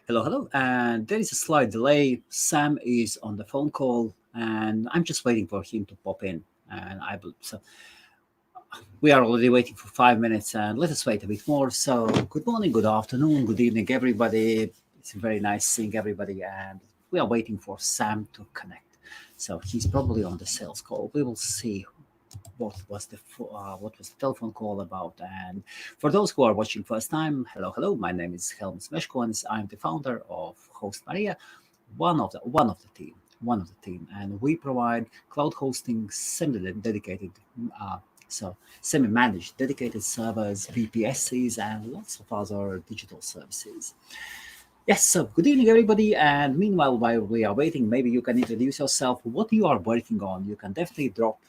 Hello, hello. And there is a slight delay. Sam is on the phone call, and I'm just waiting for him to pop in. And so we are already waiting for 5 minutes, and let us wait a bit more. So, good morning, good afternoon, good evening, everybody. It's very nice seeing everybody, and we are waiting for Sam to connect. So he's probably on the sales call. We will see what was the telephone call about. And for those who are watching first time, hello, hello. My name is Helmuts Meskonis. I'm the founder of Host Maria, one of the team, and we provide cloud hosting semi-dedicated. Semi-managed dedicated servers, VPSs, and lots of other digital services. Yes, so good evening, everybody. And meanwhile, while we are waiting, maybe you can introduce yourself, what you are working on. You can definitely drop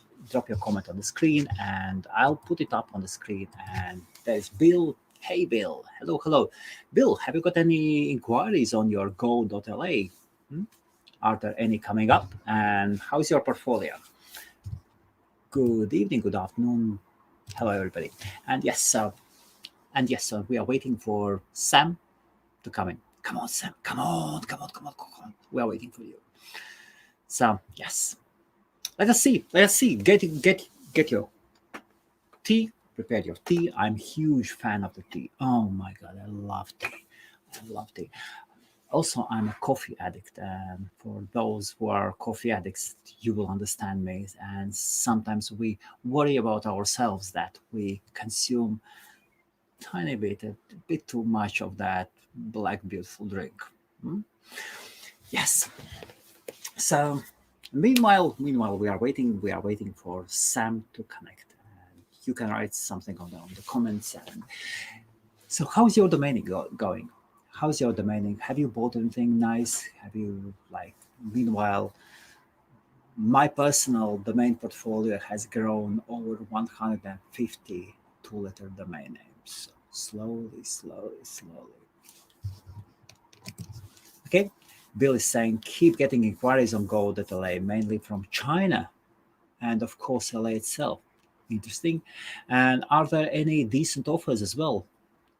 your comment on the screen, and I'll put it up on the screen. And there's Bill. Hey, Bill. Hello, hello. Bill, have you got any inquiries on your go.la? Are there any coming up? And how's your portfolio? Good evening, good afternoon. Hello, everybody. And yes, so we are waiting for Sam to come in. Come on, Sam. Come on. We are waiting for you. So yes, let us see. Get your tea. Prepare your tea. I'm a huge fan of the tea. Oh my God, I love tea. Also, I'm a coffee addict, and for those who are coffee addicts, you will understand me. And sometimes we worry about ourselves that we consume a bit too much of that black beautiful drink. Yes. So meanwhile we are waiting for Sam to connect. And you can write something on the comments. And so, how's your domaining going? How's your domaining? Have you bought anything nice? Have you meanwhile, my personal domain portfolio has grown over 150 two-letter domain names. So slowly. Okay. Bill is saying, keep getting inquiries on go.la, mainly from China and of course LA itself. Interesting. And are there any decent offers as well?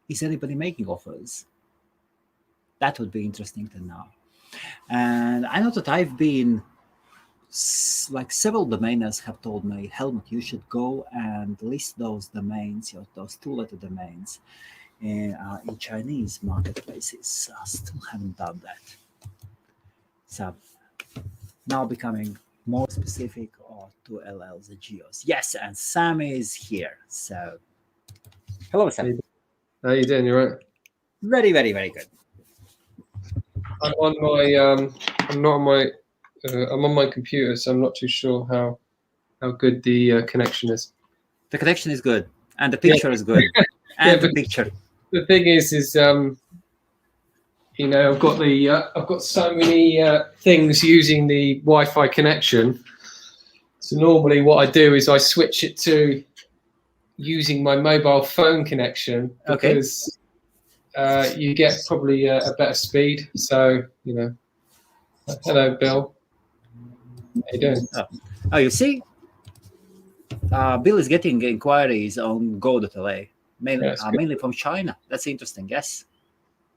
Is anybody making offers? That would be interesting to know. And I know that I've been, several domainers have told me, Helmut, you should go and list those domains, those two-letter domains in Chinese marketplaces. I still haven't done that. So now becoming more specific to LLs and geos. Yes, and Sam is here. So hello, Sam. How you doing? You right? Very, very, very good. I'm on my I'm on my computer, so I'm not too sure how good the connection is. The connection is good, and the picture is good, and the picture. The thing is I've got so many things using the Wi-Fi connection. So normally, what I do is I switch it to using my mobile phone connection because you get probably a better speed. So hello, Bill. How you doing? Oh, you see, Bill is getting inquiries on go.la, mainly from China. That's interesting. Yes.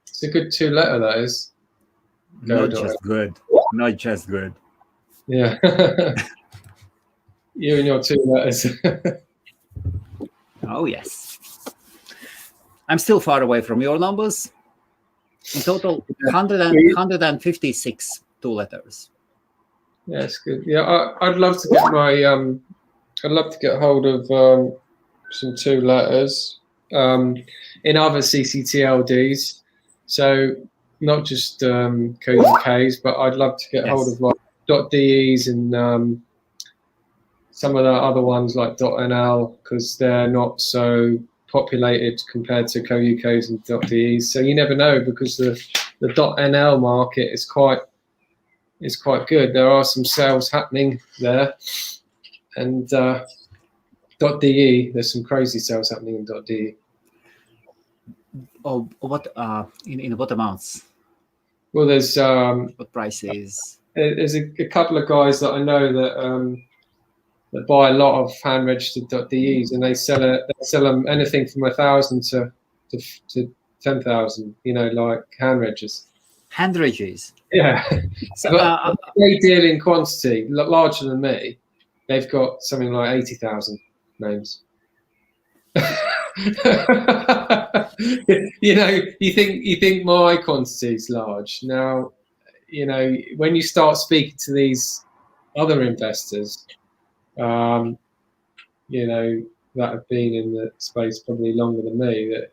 It's a good two-letter, that is. Not just good. Yeah. You and your two letters. Oh, yes. I'm still far away from your numbers. In total, 156 two letters. Yeah, it's good. Yeah, I'd love to get I'd love to get hold of some two letters in other CCTLDs. So not just .uk's, but I'd love to get hold of like .des and some of the other ones like .nl, because they're not so populated compared to .uk's and .des. So you never know, because the .nl market is quite good. There are some sales happening there, and .de, there's some crazy sales happening in .de. Oh, what in what amounts? Well, there's what prices? There's a couple of guys that I know that buy a lot of hand registered .des, and they sell them anything from 1,000 to 10,000. Like hand registers. 100 Gs. Yeah, So but they deal in quantity larger than me. They've got something like 80,000 names. You think my quantity is large. Now, when you start speaking to these other investors, that have been in the space probably longer than me, that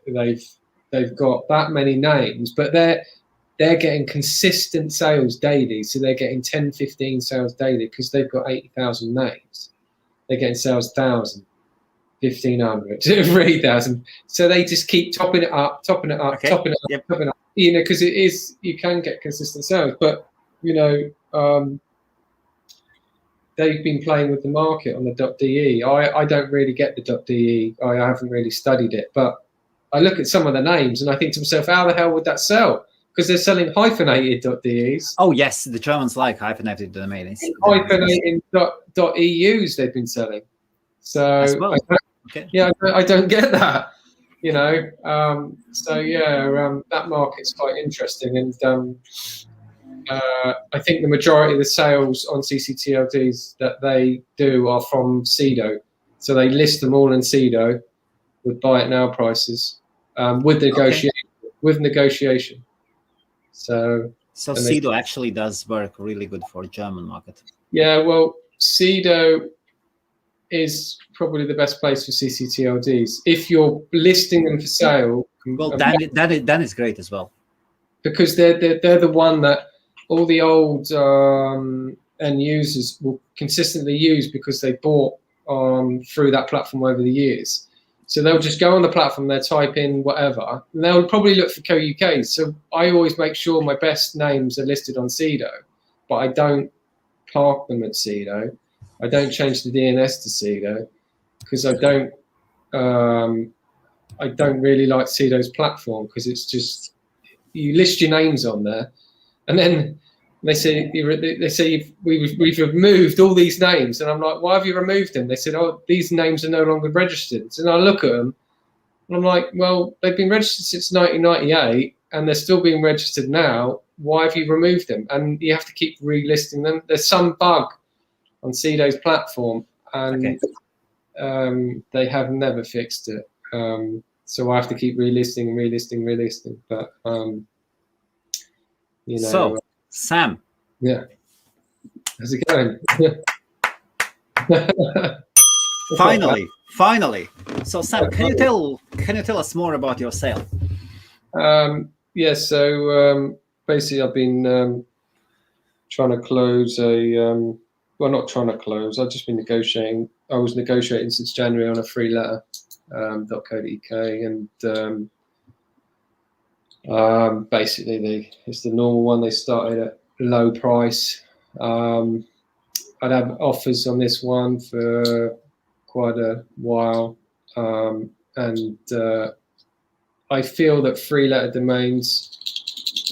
they've got that many names, but they're getting consistent sales daily. So they're getting 10, 15 sales daily because they've got 80,000 names. They're getting sales 1,000, 1,500, 3,000. So they just keep topping it up, topping it up, okay. topping it up, Yep. topping it up. Because you can get consistent sales, but they've been playing with the market on the .de. I don't really get the .de. I haven't really studied it, but I look at some of the names and I think to myself, how the hell would that sell? Because they're selling hyphenated .des. Oh yes, the Germans like hyphenated domains. Hyphenating .eus they've been selling. So as well. I don't get that. That market's quite interesting, and I think the majority of the sales on CCTLDs that they do are from CEDO. So they list them all in CEDO with buy it now prices, with negotiation. So CEDO actually does work really good for the German market. Yeah, well, CEDO is probably the best place for CCTLDs. If you're listing them for sale, well, then it's great as well, because they're the one that all the old end users will consistently use because they bought through that platform over the years. So they'll just go on the platform, they'll type in whatever, and they'll probably look for co-UK. So I always make sure my best names are listed on CEDO, but I don't park them at CEDO. I don't change the DNS to CEDO because I don't really like CEDO's platform, because it's just, you list your names on there, and then they say we've removed all these names, and I'm like, why have you removed them? They said, oh, these names are no longer registered. And I look at them, and I'm like, well, they've been registered since 1998, and they're still being registered now. Why have you removed them? And you have to keep relisting them. There's some bug on CEDO's platform, and they have never fixed it. So I have to keep relisting. But So, Sam. Yeah. How's it going? Finally. So, Sam, can you tell us more about your sale? So basically, I've been trying to close not trying to close. I've just been negotiating. I was negotiating since January on a free letter, .co.uk, and basically it's the normal one. They started at low price. I'd have offers on this one for quite a while, and I feel that free letter domains,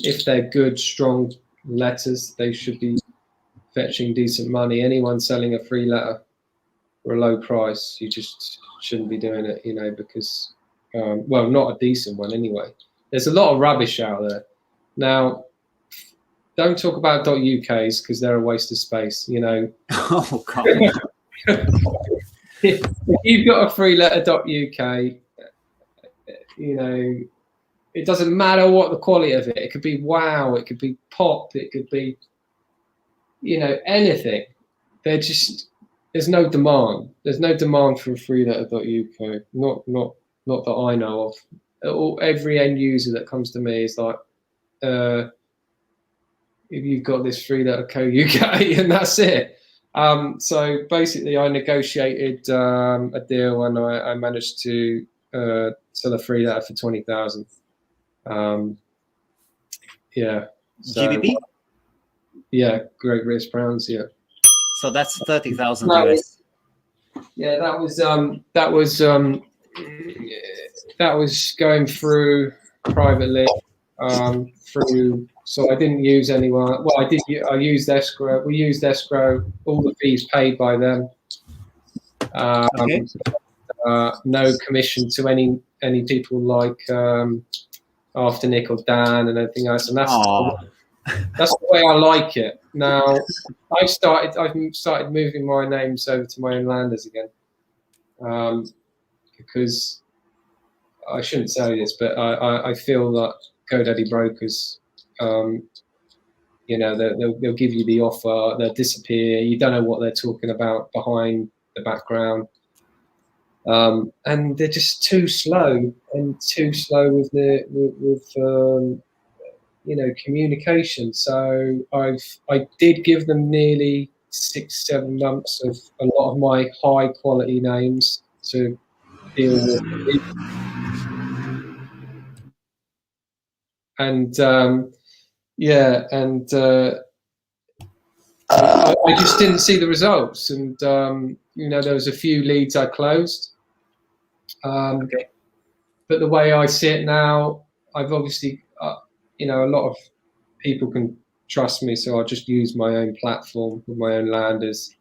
if they're good, strong letters, they should be fetching decent money. Anyone selling a free letter for a low price, you just shouldn't be doing it, because, not a decent one anyway. There's a lot of rubbish out there. Now, don't talk about .uk's because they're a waste of space, Oh, God. If you've got a free letter .uk, it doesn't matter what the quality of it. It could be wow, it could be pop, it could be, anything. There's no demand. There's no demand for a free letter.uk. Not that I know of. Every end user that comes to me is like, if you've got this free letter co.uk, and that's it. So basically, I negotiated a deal, and I managed to sell a free letter for 20,000. Yeah. So, GBP? Yeah, Great British pounds. Yeah. So that's 30,000 US. Yeah, that was going through privately. So I didn't use anyone. Well, I used escrow. We used escrow. All the fees paid by them. No commission to any people like After Nick or Dan and everything else. And That's the way I like it. Now I've started moving my names over to my own landers again, because I shouldn't say this, but I feel that GoDaddy brokers, you know, they'll give you the offer, they'll disappear. You don't know what they're talking about behind the background, and they're just too slow with you know, communication. So I did give them nearly 6-7 months of a lot of my high quality names to deal with, and yeah, and I just didn't see the results. And you know, there was a few leads I closed. Okay. But the way I see it now, I've obviously, you know, a lot of people can trust me, so I'll just use my own platform with my own landers,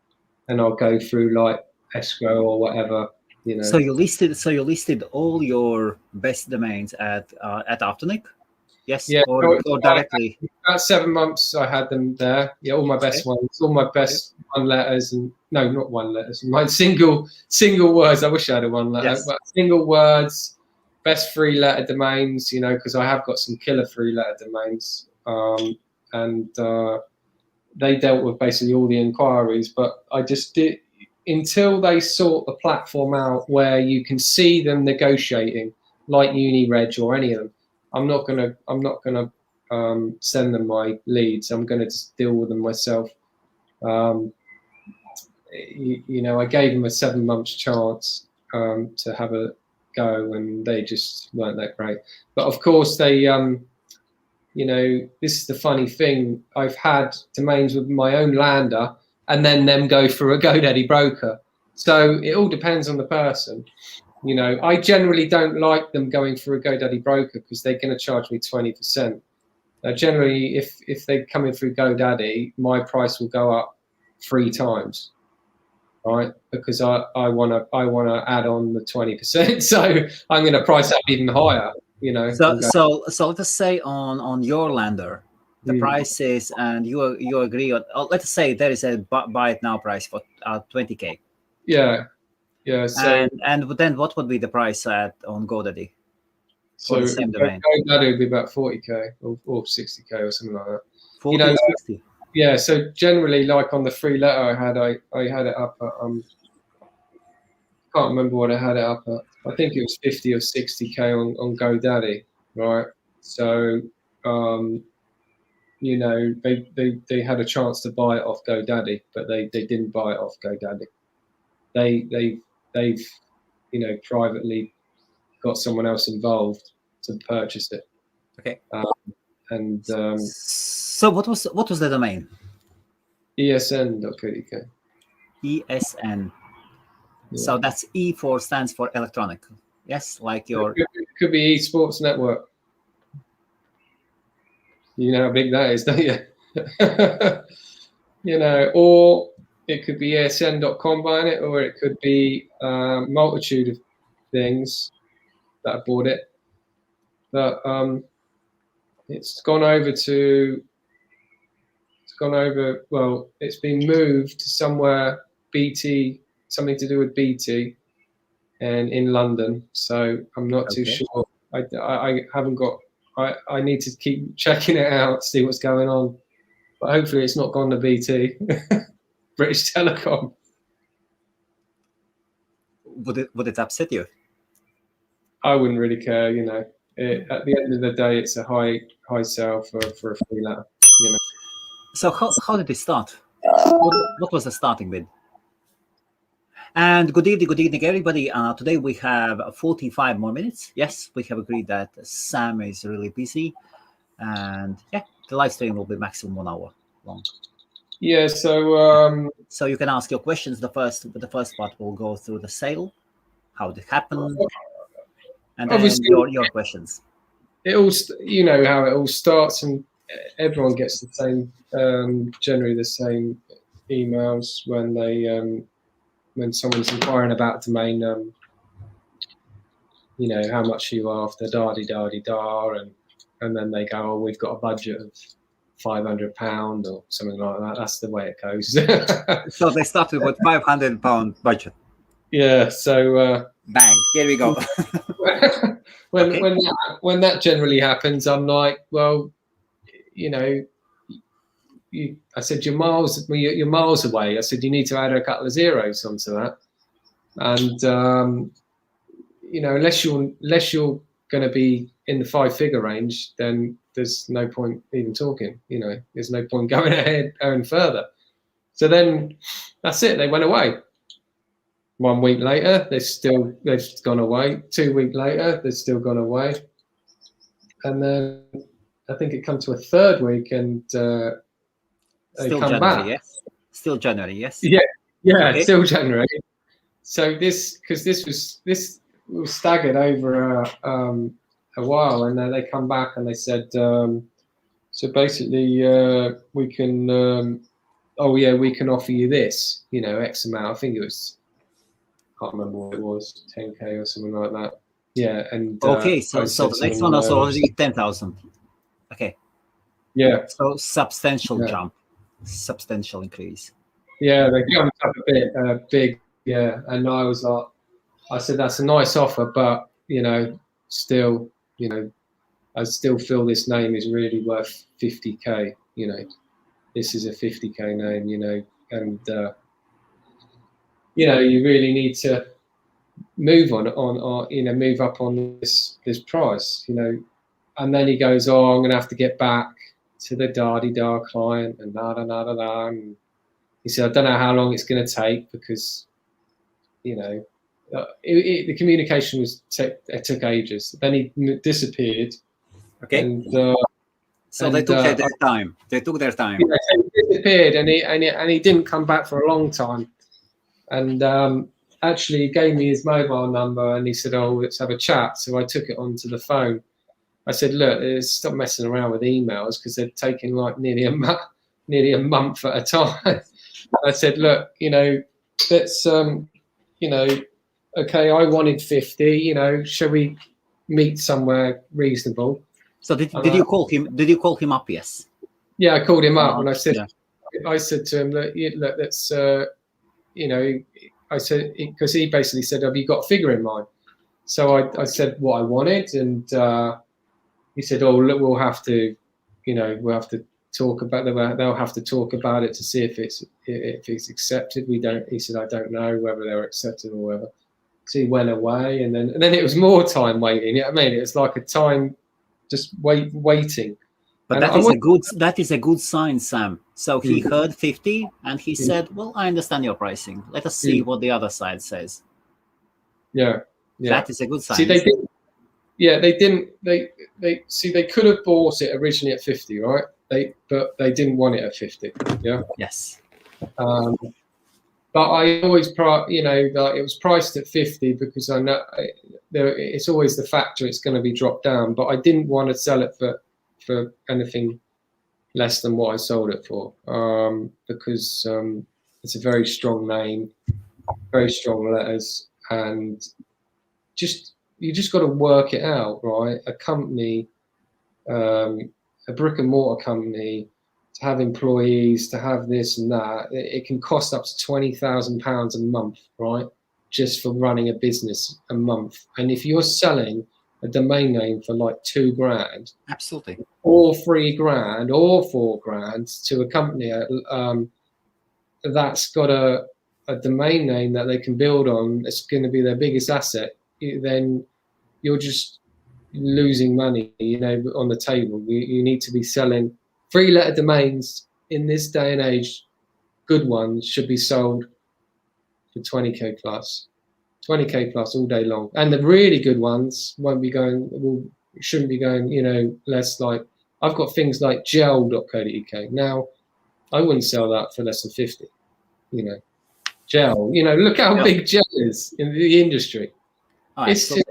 and I'll go through like escrow or whatever, you know. So you listed all your best domains at Afternic, yes, Yeah, or directly. about 7 months I had them there. Yeah, all my best Okay. ones, all my best one letters, and no, not one letters. My single words. I wish I had a one letter, Yes. but single words, best 3-letter domains. You know, because I have got some killer 3-letter domains, and they dealt with basically all the inquiries. But I just did until they sort the platform out where you can see them negotiating, like UniReg or any of them. I'm not gonna send them my leads. I'm gonna just deal with them myself. Um, you know, I gave them a 7 months chance to have a go, and they just weren't that great. But of course, they, you know, this is the funny thing. I've had domains with my own lander, and then them go for a GoDaddy broker. So it all depends on the person. You know, I generally don't like them going for a GoDaddy broker because they're going to charge me 20%. Generally, if they come in through GoDaddy, my price will go up 3 times, right? Because I wanna add on the 20%, so I'm going to price up even higher. You know. So let us say on your lander, the price is, and you agree on. Let's say there is a buy it now price for 20K. Yeah. So and then what would be the price on GoDaddy for the same domain? GoDaddy would be about 40K or 60K or something like that. 40 you know, or 60? Yeah. So generally, like on the 3-letter I had it up at can't remember what I had it up at. I think it was 50 or 60K on GoDaddy, right? So you know, they had a chance to buy it off GoDaddy, but they didn't buy it off GoDaddy. They've you know, privately got someone else involved to purchase it. Okay. And so what was the domain? esn.co.uk. ESN. Yeah. So that's E stands for electronic. Yes, like your. It could be eSports Network. You know how big that is, don't you? You know, or it could be esn.com buying it, or it could be a multitude of things that bought it. But it's gone over. Well, it's been moved to somewhere BT, something to do with BT, and in London. So I'm not too sure. I haven't got. I need to keep checking it out, see what's going on. But hopefully, it's not gone to BT, British Telecom. Would it upset you? I wouldn't really care. You know, at the end of the day, it's a high sale for a 3-letter. You know. So how did it start? What was the starting bid? And good evening, everybody. Today we have 45 more minutes. Yes, we have agreed that Sam is really busy, and yeah, the live stream will be maximum 1 hour long. Yeah. So so you can ask your questions. The first part will go through the sale, how it happened, and then your questions. It all, you know, how it all starts, and everyone gets the same, generally the same emails when they when someone's inquiring about a domain, you know, how much are you after, da-di-da-di-da, and then they go, oh, we've got a budget of £500 or something like that. That's the way it goes. So they started with £500 budget. Yeah. So Bang! Here we go. when Okay. when that generally happens, I'm like, well, you know, I said you're miles away. I said you need to add a couple of zeros onto that, and you know, unless you're going to be in the 5-figure range, then there's no point even talking. You know, there's no point going ahead going further. So then that's it. They went away. 1 week later, they've gone away. 2 weeks later, they've still gone away. And then I think it comes to a third week, and they Still come January, back. yes. Still January, yes. Yeah, Okay. still January. So this was staggered over a while, and then they come back and they said, so basically we can, we can offer you this, you know, X amount. I think it was, I can't remember what it was, 10K or something like that. Yeah, and Okay, so the next one was already 10,000. Okay. Yeah. So substantial jump, substantial increase. Yeah, they jumped up a bit, big. Yeah, and I said that's a nice offer, but you know, still, you know, I still feel this name is really worth 50K. You know, this is a 50K name. You know, and you know, you really need to move move up on this price. You know, and then he goes, oh, I'm going to have to get back to the da client and da. And he said, I don't know how long it's going to take because, you know, the communication it took ages. Then he disappeared. Okay. And so they took their time. They took their time. Yeah, so he disappeared, and he didn't come back for a long time. And actually, he gave me his mobile number, and he said, "Oh, let's have a chat." So I took it onto the phone. I said, "Look, stop messing around with emails because they're taking like nearly a month at a time." I said, "Look, you know, let's you know, okay, I wanted 50. You know, shall we meet somewhere reasonable?" So did you call him? Did you call him up? Yes. Yeah, I called him up and I said to him, look, let's, you know, I said, because he basically said, have you got a figure in mind? So I said what I wanted, and he said, oh, look, we'll have to talk about they'll have to talk about it to see if it's accepted. He said, I don't know whether they're accepted or whether. So he went away, and then it was more time waiting. You know what I mean? It was like a time just waiting. But that is a good sign, Sam. So he heard 50 and he said, well, I understand your pricing. Let us see what the other side says. Yeah. That is a good sign. See, they didn't. They could have bought it originally at 50, right? But they didn't want it at 50. Yeah. Yes. But I always, you know, like it was priced at 50 because I know it's always the factor it's going to be dropped down. But I didn't want to sell it for anything less than what I sold it for, because it's a very strong name, very strong letters, and you just got to work it out, right? A company, a brick and mortar company, to have employees, to have this and that, it can cost up to £20,000 a month, right? Just for running a business a month. And if you're selling a domain name for like £2,000, absolutely, or £3,000 or £4,000 to a company that's got a domain name that they can build on, it's going to be their biggest asset, then you're just losing money, you know, on the table. You need to be selling 3-letter domains in this day and age. Good ones should be sold for 20K plus. 20K plus all day long, and the really good ones shouldn't be going, you know, less. Like I've got things like gel.co.uk. Now I wouldn't sell that for less than 50, you know. Gel, you know, look how big gel is in the industry. It's just,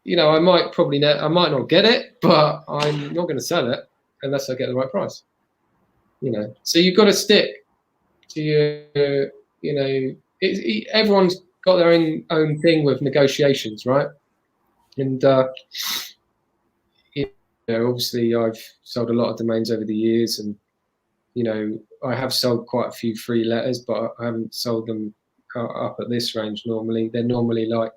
you know, I might not get it, but I'm not going to sell it unless I get the right price, you know. So you've got to stick to your, you know, everyone's got their own thing with negotiations, right? And obviously I've sold a lot of domains over the years, and I have sold quite a few free letters, but I haven't sold them up at this range. Normally they're normally like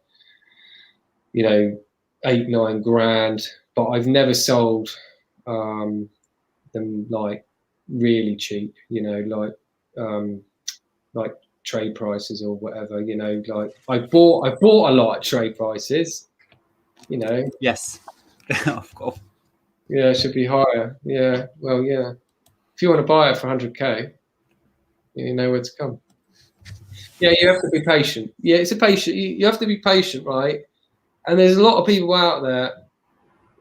8-9 grand, but I've never sold them like really cheap, like trade prices or whatever. Like I bought a lot at trade prices. Yes, of course. Yeah, it should be higher. Yeah, well, yeah. If you want to buy it for 100k, you know where to come. Yeah, you have to be patient. Yeah, it's a patient. You have to be patient, right? And there's a lot of people out there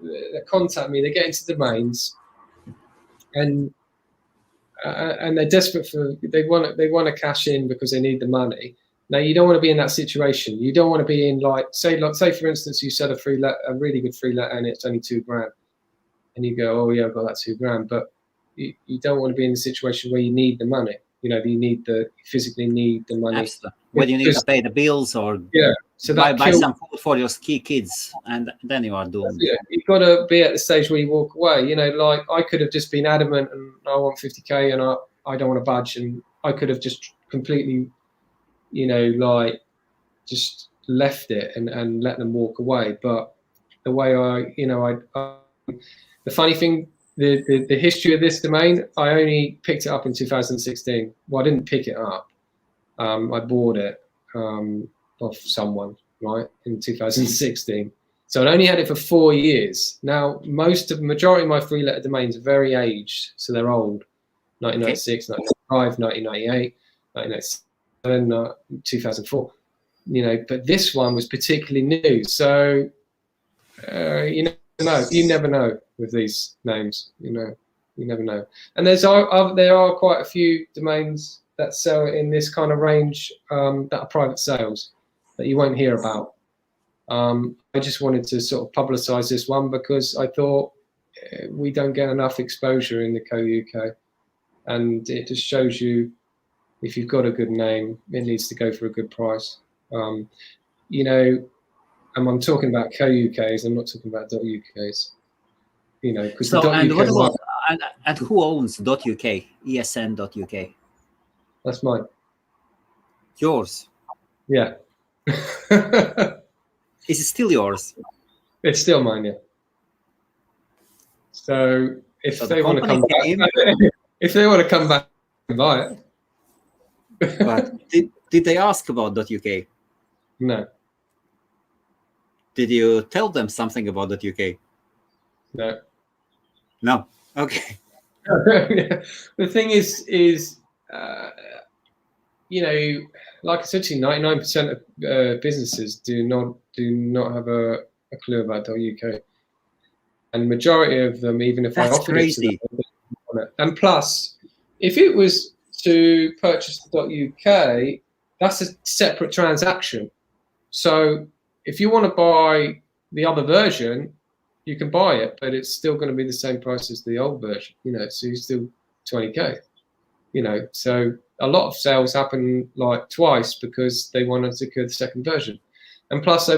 that contact me. They get into domains, and they're desperate for. They want to cash in because they need the money. Now, you don't want to be in that situation. You don't want to be in say for instance, you sell a really good free letter and it's only 2 grand, and you go, oh yeah, I've got that 2 grand, but you don't want to be in the situation where you need the money. You physically need the money. Absolutely. When you need to pay the bills or so buy some food for your kids, and then you are doomed. Yeah, you've got to be at the stage where you walk away. Like I could have just been adamant and I want 50k and I don't want to budge, and I could have just completely, like just left it and let them walk away. But the way the funny thing, the history of this domain, I only picked it up in 2016. Well, I didn't pick it up. I bought it off someone, right, in 2016. So I only had it for 4 years. Now, majority of my free letter domains are very aged, so they're old. 1996, 1995, 1998, 1997, 2004. But this one was particularly new. So you never know with these names. You never know. And there are quite a few domains that sell in this kind of range that are private sales that you won't hear about. I just wanted to sort of publicize this one because I thought we don't get enough exposure in the co-UK, and it just shows you if you've got a good name, it needs to go for a good price. And I'm talking about co-UKs, I'm not talking about .UKs. Because so, and what about and who owns .UK, ESN.UK? That's mine. Yours? Yeah. Is it still yours? It's still mine, yeah. So if they want to come back, if they want to come back and buy it. But did they ask about .UK? No. Did you tell them something about .UK? No. No. Okay. The thing is, like I said to you, 99% of businesses do not have a clue about .UK, and majority of them, even if That's I offered crazy. it to them, and plus, if it was to purchase the .UK, that's a separate transaction. So if you want to buy the other version, you can buy it, but it's still going to be the same price as the old version. So you're still 20k. So a lot of sales happen like twice because they want to secure the second version. And plus, I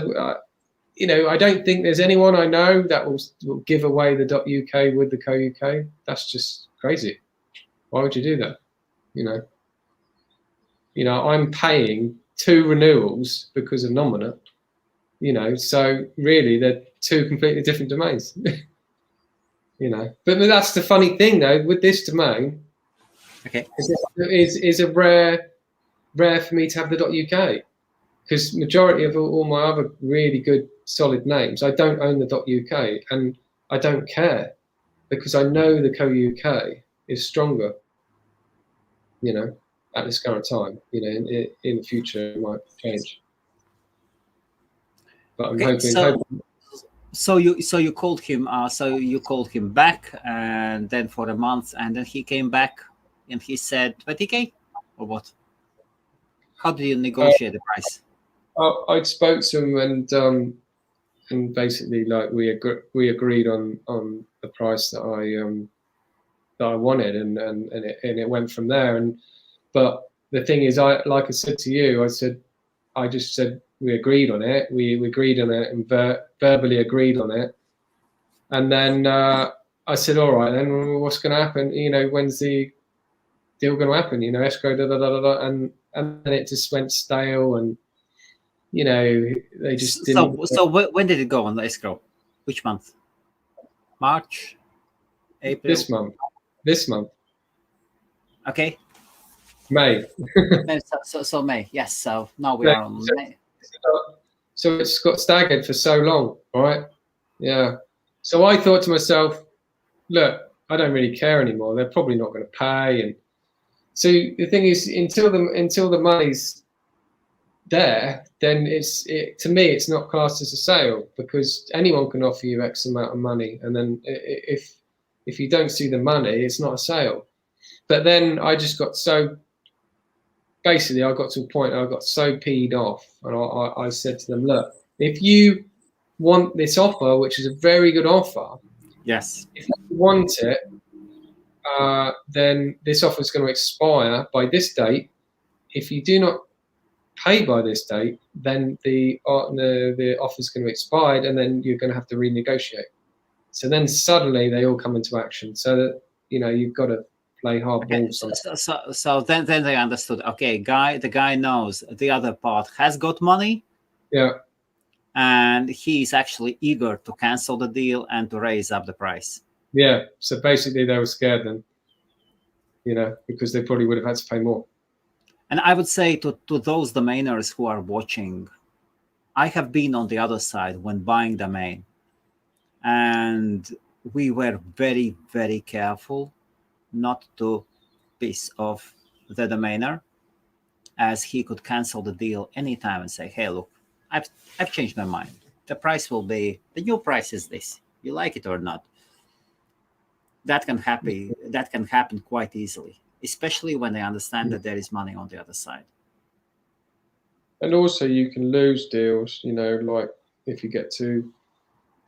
don't think there's anyone I know that will give away the .UK with the co-UK. That's just crazy. Why would you do that? I'm paying 2 renewals because of Nominate. So really they're 2 completely different domains. But that's the funny thing though with this domain. Okay. Is a rare for me to have the .UK, because majority of all my other really good solid names, I don't own the .UK, and I don't care because I know the co-UK is stronger. At this current time, in the future it might change. But I'm hoping. So you called him. So you called him back, and then for a month, and then he came back, and he said 20k, or what? How did you negotiate the price? I spoke to him, and basically like we agreed on the price that I wanted, and it went from there. But the thing is, like I said to you, I just said we agreed on it. We agreed on it and verbally agreed on it. And then I said, all right, then what's going to happen? When's the deal going to happen? Escrow, da da da da da, and then it just went stale, and they just didn't. So when did it go on the escrow? Which month? March, April. This month, Okay. May. So May. Yes. So now we May. are on May. So it's got staggered for so long, right? Yeah. So I thought to myself, look, I don't really care anymore. They're probably not going to pay, and so the thing is, until the money's there, then to me it's not classed as a sale, because anyone can offer you X amount of money, and then if you don't see the money, it's not a sale. But then I just got so basically I got to a point I got so peed off, and I said to them, look, if you want this offer, which is a very good offer, yes, if you want it, then this offer is going to expire by this date. If you do not pay by this date, then the offer is going to expire, and then you're going to have to renegotiate. So then suddenly they all come into action. So that you've got to play hard ball. So then they understood. Okay, the guy knows the other part has got money. Yeah. And he's actually eager to cancel the deal and to raise up the price. Yeah. So basically they were scared then, because they probably would have had to pay more. And I would say to those domainers who are watching, I have been on the other side when buying domain. And we were very, very careful not to piss off the domainer, as he could cancel the deal anytime and say, hey, look, I've changed my mind. The price will be, the new price is this. You like it or not? That can happen quite easily, especially when they understand that there is money on the other side. And also you can lose deals, like if you get to,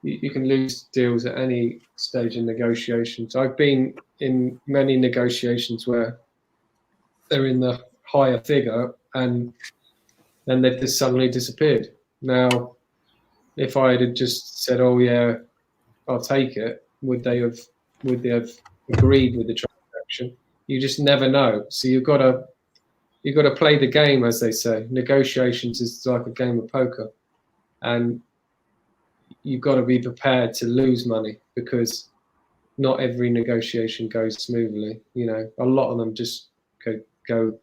you can lose deals at any stage in negotiations. I've been in many negotiations where they're in the higher figure and then they've just suddenly disappeared. Now, if I had just said, oh yeah, I'll take it, would they have agreed with the transaction? You just never know. So you've got to play the game, as they say. Negotiations is like a game of poker, and you've got to be prepared to lose money, because not every negotiation goes smoothly. A lot of them just go.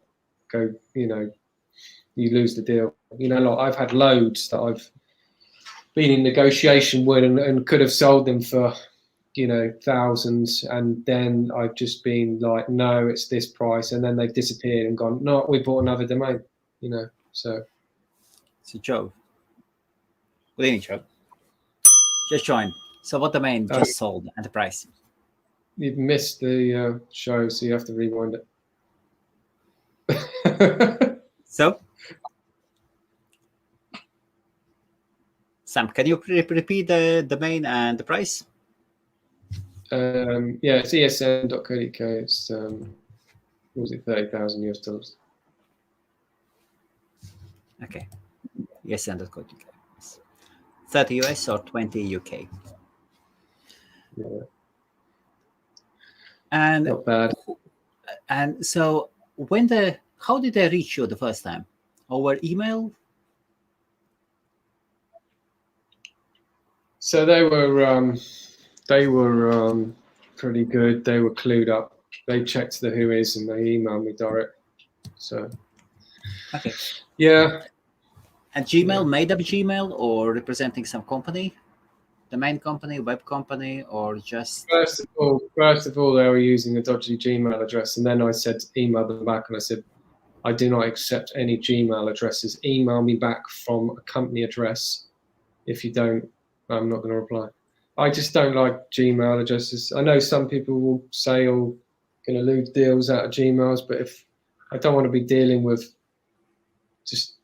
You lose the deal. Like I've had loads that I've been in negotiation with and could have sold them for thousands, and then I've just been like, no, it's this price, and then they've disappeared and gone, no, we bought another domain. So Joe, good evening, Joe. Just joined. So what domain just sold at the price? You've missed the show, so you have to rewind it. So Sam, can you repeat the domain and the price? Yeah, it's esn.co.uk. It's what was it, $30,000. Okay, esn.co.uk. 30 US or 20 UK. Yeah. And not bad. And so how did they reach you the first time? Over email? So they were pretty good. They were clued up. They checked the who is and they emailed me direct. So okay, yeah. And Gmail, made up Gmail or representing some company, the main company, web company, or just first of all, they were using a dodgy Gmail address, and then I said email them back, and I said, I do not accept any Gmail addresses. Email me back from a company address. If you don't, I'm not going to reply. I just don't like Gmail addresses. I know some people will say, oh, going to lose deals out of Gmails, but if I don't want to be dealing with just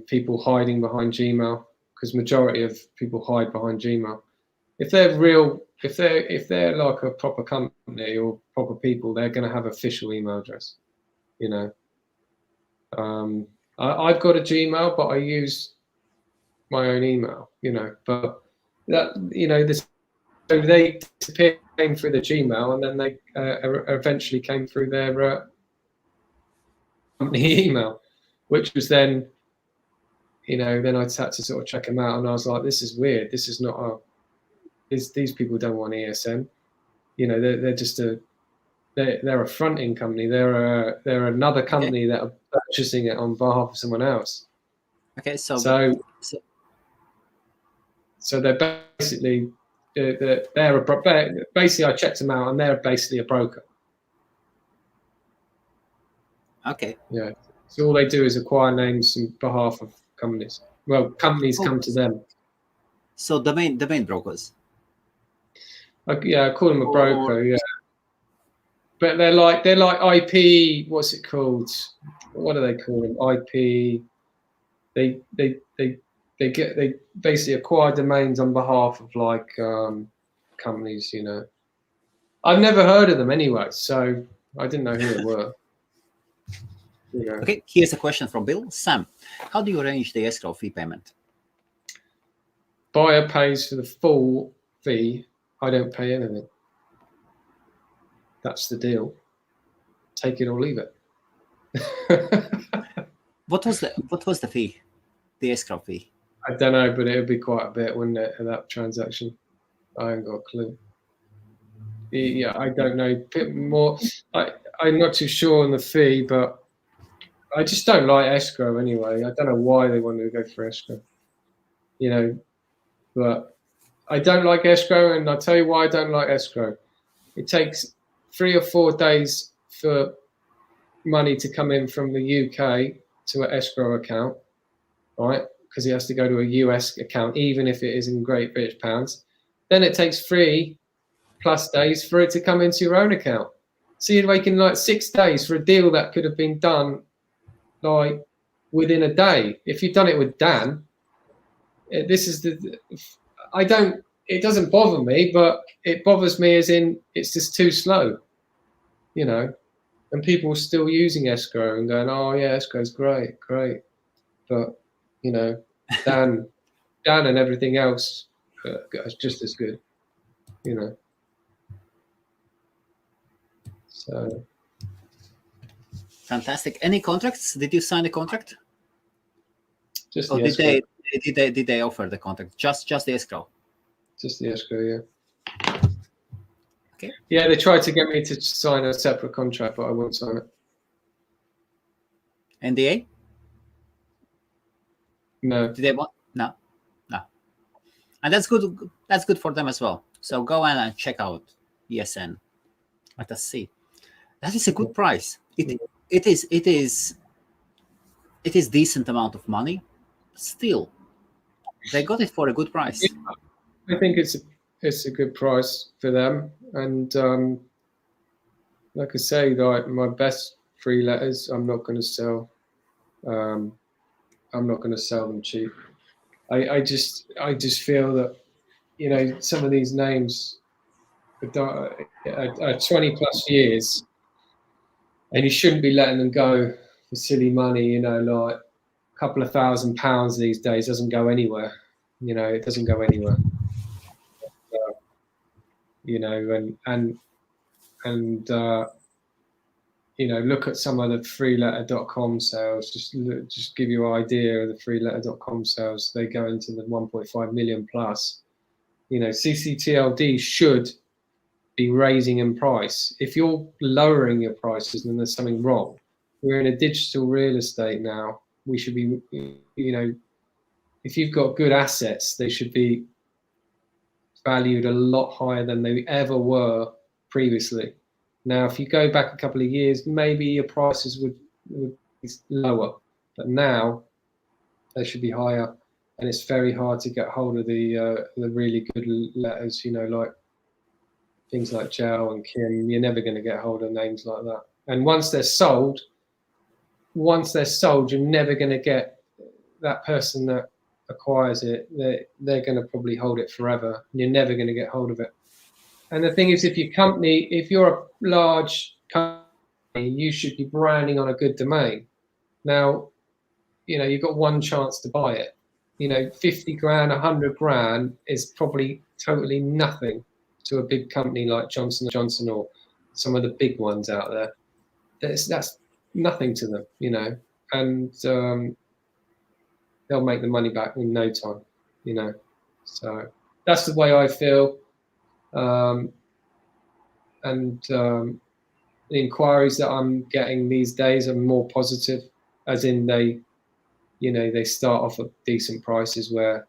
people hiding behind Gmail, because majority of people hide behind Gmail. If they're real, if they're like a proper company or proper people, they're going to have official email address. I've got a Gmail, but I use my own email. But that this So they disappeared, came through the Gmail, and then they eventually came through their company email, which was then, then I had to sort of check them out, and I was like, this is weird. This is not these people don't want ESN. They're just they're a fronting company. They're another company that are purchasing it on behalf of someone else. Okay, so they're basically basically I checked them out, and they're basically a broker. Okay. Yeah. So all they do is acquire names on behalf of companies. Well, companies come to them. So the main brokers. I call them a broker. Yeah. But they're like IP. What's it called? What do they call them? IP. They basically acquire domains on behalf of companies. I've never heard of them anyway, so I didn't know who they were. Okay, here's a question from Bill. Sam, how do you arrange the escrow fee payment? Buyer pays for the full fee. I don't pay anything. That's the deal. Take it or leave it. What was the fee? The escrow fee? I don't know, but it would be quite a bit, wouldn't it, that transaction? I haven't got a clue. Yeah, I don't know. More, I'm not too sure on the fee, but I just don't like escrow anyway. I don't know why they wanted to go for escrow. But I don't like escrow, and I'll tell you why I don't like escrow. It takes 3 or 4 days for money to come in from the UK to an escrow account, right? Because it has to go to a US account, even if it is in Great British pounds. Then it takes 3+ days for it to come into your own account. So you're waiting 6 days for a deal that could have been done within a day. If you'd done it with Dan, it doesn't bother me, but it bothers me as in it's just too slow, and people are still using escrow and going, oh yeah, escrow's great. But, Dan and everything else is just as good, So. Fantastic. Any contracts? Did you sign a contract? Just the escrow. Did they offer the contract? Just the escrow? Just the escrow, yeah. Okay. Yeah, they tried to get me to sign a separate contract, but I won't sign it. NDA? No. Did they want? No. And that's good. That's good for them as well. So go and check out ESN. Let us see. That is a good price. It is decent amount of money. Still, they got it for a good price. Yeah, I think it's a good price for them, and like I say, my best free letters, I'm not going to sell. I'm not going to sell them cheap. I just feel that some of these names are 20+ years, and you shouldn't be letting them go for silly money. Like a couple of £1,000 these days doesn't go anywhere. It doesn't go anywhere. Look at some of the freeletter.com sales. Just give you an idea of the freeletter.com sales. They go into the 1.5 million plus. CCTLD should be raising in price. If you're lowering your prices, then there's something wrong. We're in a digital real estate now. We should be, if you've got good assets, they should be valued a lot higher than they ever were previously. Now, if you go back a couple of years, maybe your prices would be lower, but now they should be higher, and it's very hard to get hold of the really good letters, like things like Joe and Kim. You're never going to get hold of names like that. And once they're sold, you're never going to get that person that acquires it. They're going to probably hold it forever. You're never going to get hold of it. And the thing is, if you're a large company, you should be branding on a good domain. Now, you've got one chance to buy it. 50 grand, 100 grand is probably totally nothing to a big company like Johnson & Johnson or some of the big ones out there, that's nothing to them, you know, and they'll make the money back in no time, you know. So that's the way I feel. The inquiries that I'm getting these days are more positive, as in they start off at decent prices, where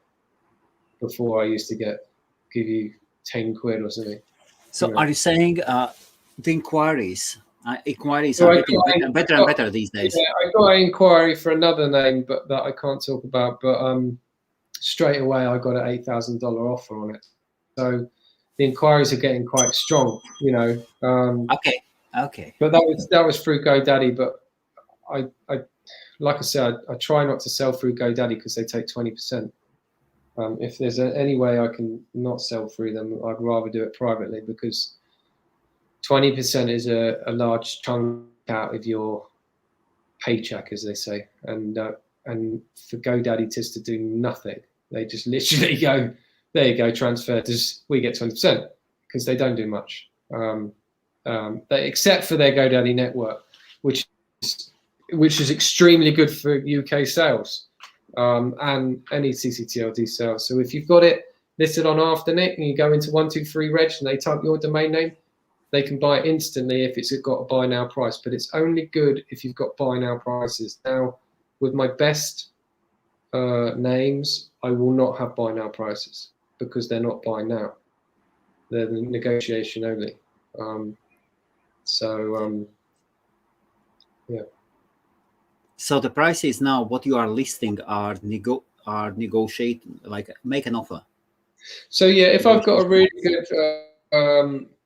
before I used to give you 10 quid or something. So are you saying the inquiries So are getting better and better these days? Yeah, I got an inquiry for another name, but that I can't talk about. But straight away I got an $8,000 offer on it. So the inquiries are getting quite strong, you know. Okay. But that was through GoDaddy. But I like I said, I try not to sell through GoDaddy because they take 20%. If there's any way I can not sell through them, I'd rather do it privately, because 20% is a large chunk out of your paycheck, as they say. And for GoDaddy just to do nothing, they just literally go, there you go, transfer. We get 20% because they don't do much, except for their GoDaddy network, which is extremely good for UK sales. And any CCTLD sales. So if you've got it listed on Afternic and you go into 123 Reg and they type your domain name, they can buy it instantly if it's got a buy now price. But it's only good if you've got buy now prices. Now, with my best names, I will not have buy now prices because they're not buy now. They're the negotiation only. Yeah. So the prices now, what you are listing, are negotiating, like make an offer. So yeah, if I've got a really good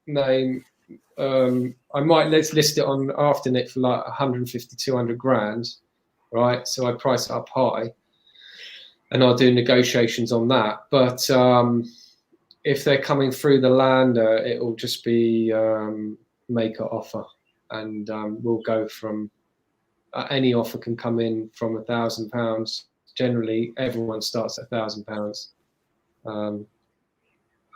name, I might list it on Afternic for like 150, 200 grand, right? So I price it up high, and I'll do negotiations on that. But if they're coming through the lander, it will just be make an offer, and we'll go from any offer can come in from £1,000. Generally, everyone starts at £1,000.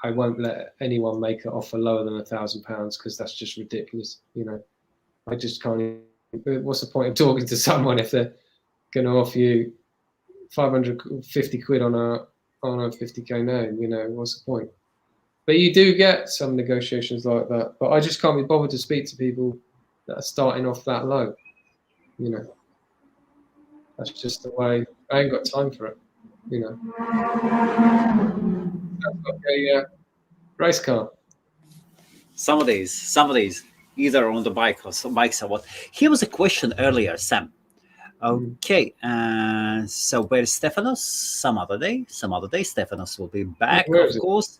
I won't let anyone make an offer lower than £1,000 because that's just ridiculous. You know, I just can't. What's the point of talking to someone if they're going to offer you 550 quid on a 50k name? You know, what's the point? But you do get some negotiations like that. But I just can't be bothered to speak to people that are starting off that low. You know, that's just the way. I ain't got time for it. You know, that's like a race car. Some of these, either on the bike or some bikes or what. Here was a question earlier, Sam. Okay, so where's Stefanos? Some other day, Stefanos will be back, of course.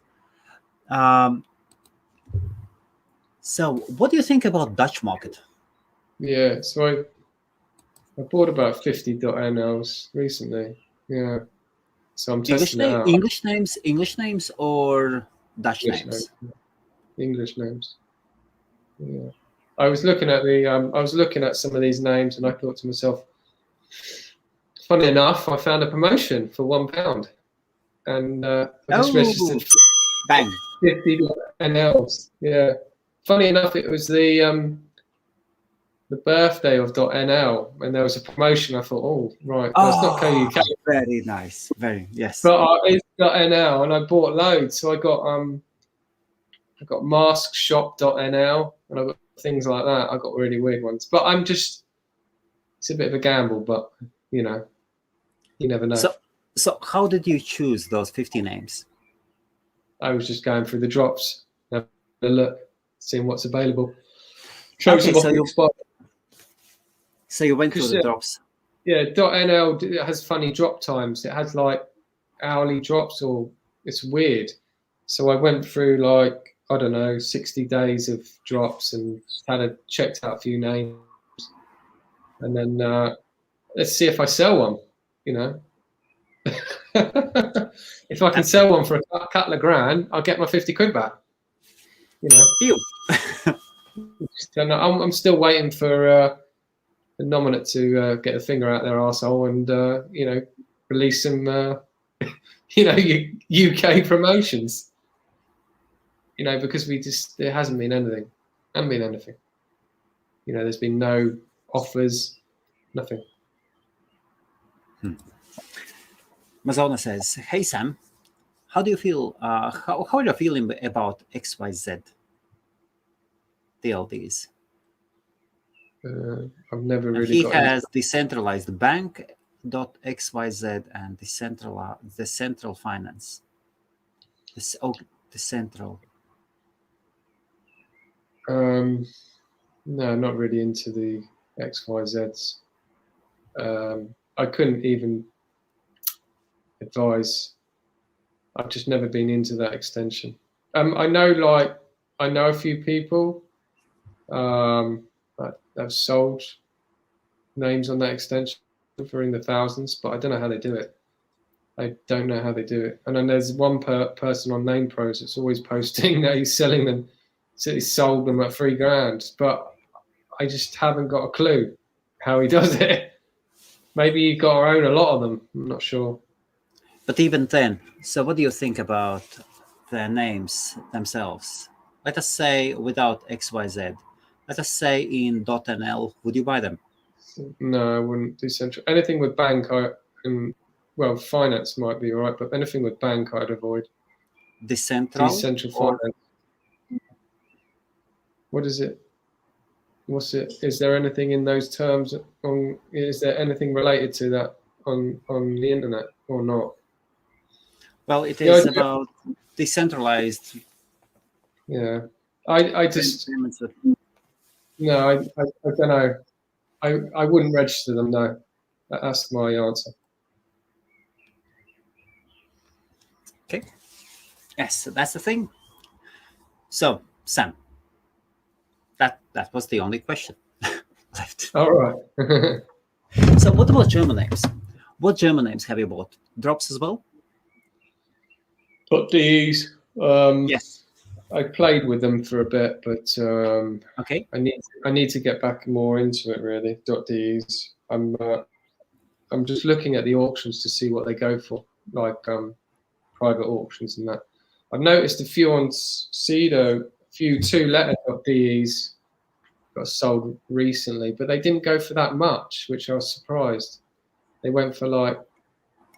So what do you think about Dutch market? Yeah, so I bought about 50 .nls recently. Yeah, so I'm testing it out. English names or Dutch names? English names. Yeah, I was looking at some of these names, and I thought to myself, funny enough, I found a promotion for £1, and I just registered bang 50 .nls. Yeah, funny enough, it was the birthday of .nl, and there was a promotion. I thought, oh right, that's not co-UK. Very nice, yes. But it's .nl, and I bought loads. So I got maskshop.nl, and I got things like that. I got really weird ones, but it's a bit of a gamble, but you know, you never know. So how did you choose those 50 names? I was just going through the drops, having a look, seeing what's available. So you went through the drops. Yeah, .nl, it has funny drop times. It has like hourly drops, or it's weird. So I went through like, I don't know, 60 days of drops and checked out a few names. And then let's see if I sell one, you know. If I can sell one for a couple of grand, I'll get my 50 quid back. You know. I'm still waiting for the nominate to get a finger out their arsehole and, you know, release some, you know, UK promotions. because there hasn't been anything. There's been no offers, nothing. Mazona says, "Hey Sam, how do you feel? How are you feeling about XYZ DLDs?" I've never And really he got has decentralized bank .xyz and the central finance. The central. No, not really into the XYZs. I couldn't even advise. I've just never been into that extension. I know a few people that have sold names on that extension for in the thousands, but I don't know how they do it. I don't know how they do it. And then there's one person on Name Pros that's always posting that he's selling them, so he sold them at $3,000. But I just haven't got a clue how he does it. Maybe he got to own a lot of them. I'm not sure. But even then, so what do you think about the names themselves? Let us say without XYZ. Let us say in .nl, would you buy them? No, I wouldn't do central. Anything with bank, finance might be all right, but anything with bank, I'd avoid. Decentral finance. What is it? What's it? Is there anything in those terms? Is there anything related to that on the internet or not? Well, it is about decentralized. Yeah, I just no, I don't know. I wouldn't register them. No, that's my answer. Okay. Yes, that's the thing. So, Sam, that was the only question left. All right. So, what about German names? What German names have you bought? Drops as well? .des. Yes. I played with them for a bit, but okay. I need to get back more into it. Really, .des. I'm just looking at the auctions to see what they go for, like private auctions and that. I've noticed a few on Cedo, a few 2-letter .des got sold recently, but they didn't go for that much, which I was surprised. They went for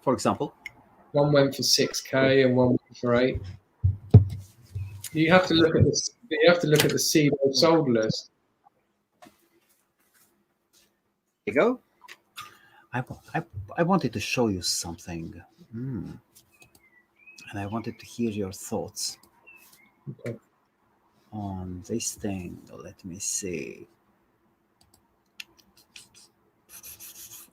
for example, one went for 6K and one went for 8. You have to look at this. You have to look at the Cedo sold list. There you go. I wanted to show you something, and I wanted to hear your thoughts on this thing. Let me see.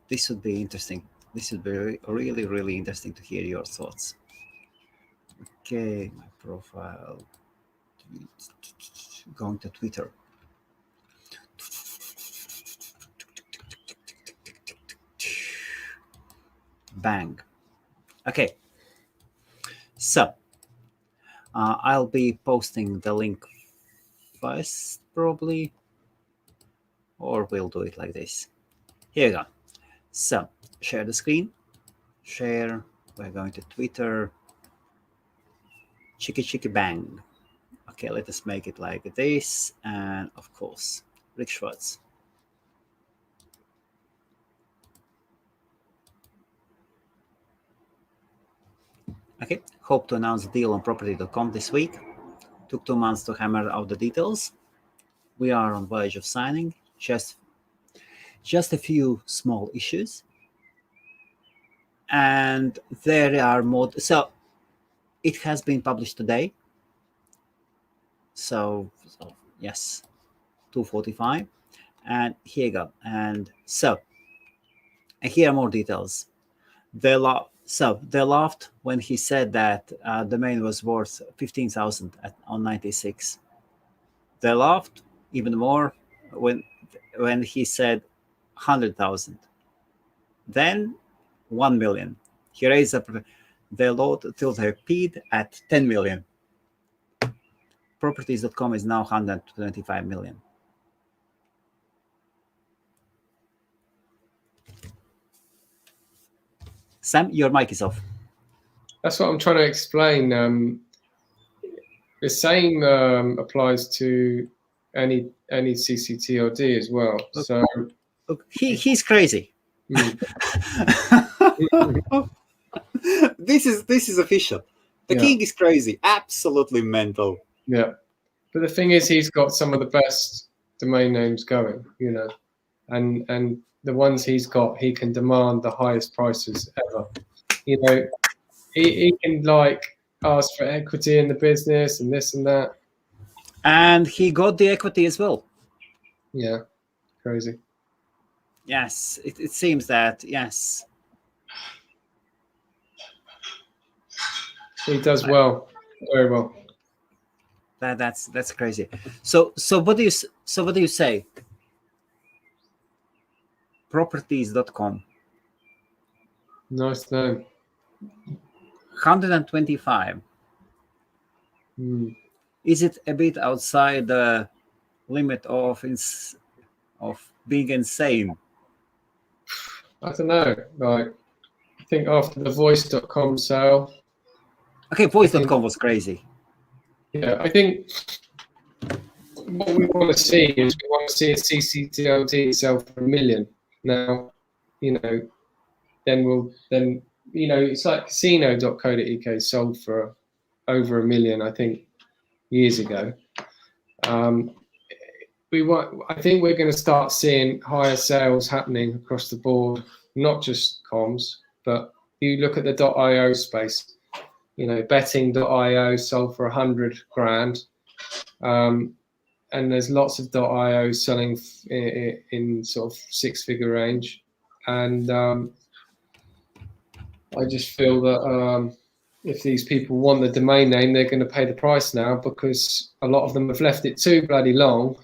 This would be interesting. This would be really, really interesting to hear your thoughts. Okay, my profile. Going to Twitter. Bang. Okay. So, I'll be posting the link first, probably. Or we'll do it like this. Here you go. So, share the screen. Share. We're going to Twitter. Chicky chicky bang. Okay, let us make it like this. And of course, Rick Schwartz. Okay, hope to announce a deal on property.com this week. Took 2 months to hammer out the details. We are on verge of signing. Just a few small issues. And there are more. So it has been published today. So yes, 2:45. And here you go. And so, and here are more details. They laughed when he said that domain was worth 15,000 on 96. They laughed even more when he said 100,000. Then 1 million. He raised the load till they peaked at 10 million. Properties.com is now 125 million. Sam, your mic is off. That's what I'm trying to explain. The same applies to any CCTLD as well. Look, So he's crazy. mm, This is official. The yeah, king is crazy, absolutely mental. yeah. But the thing is, he's got some of the best domain names going, and the ones he's got, he can demand the highest prices ever. He can like ask for equity in the business and this and that. And he got the equity as well. Yeah, crazy. Yes, it seems that, yes. He does well, very well. That's crazy. So what do you say? Properties.com. Nice name. 125. Mm. Is it a bit outside the limit of being insane? I don't know. Like, I think after the voice.com sale, Okay, I think, voice.com was crazy. yeah, I think what we want to see is we want to see a CCTLD sell for 1 million. Now, then it's like casino.co.uk sold for over 1 million, I think, years ago. I think we're going to start seeing higher sales happening across the board, not just comms, but you look at the .io space. Betting.io sold for 100 grand, and there's lots of .io selling in sort of six-figure range, and I just feel that if these people want the domain name, they're going to pay the price now, because a lot of them have left it too bloody long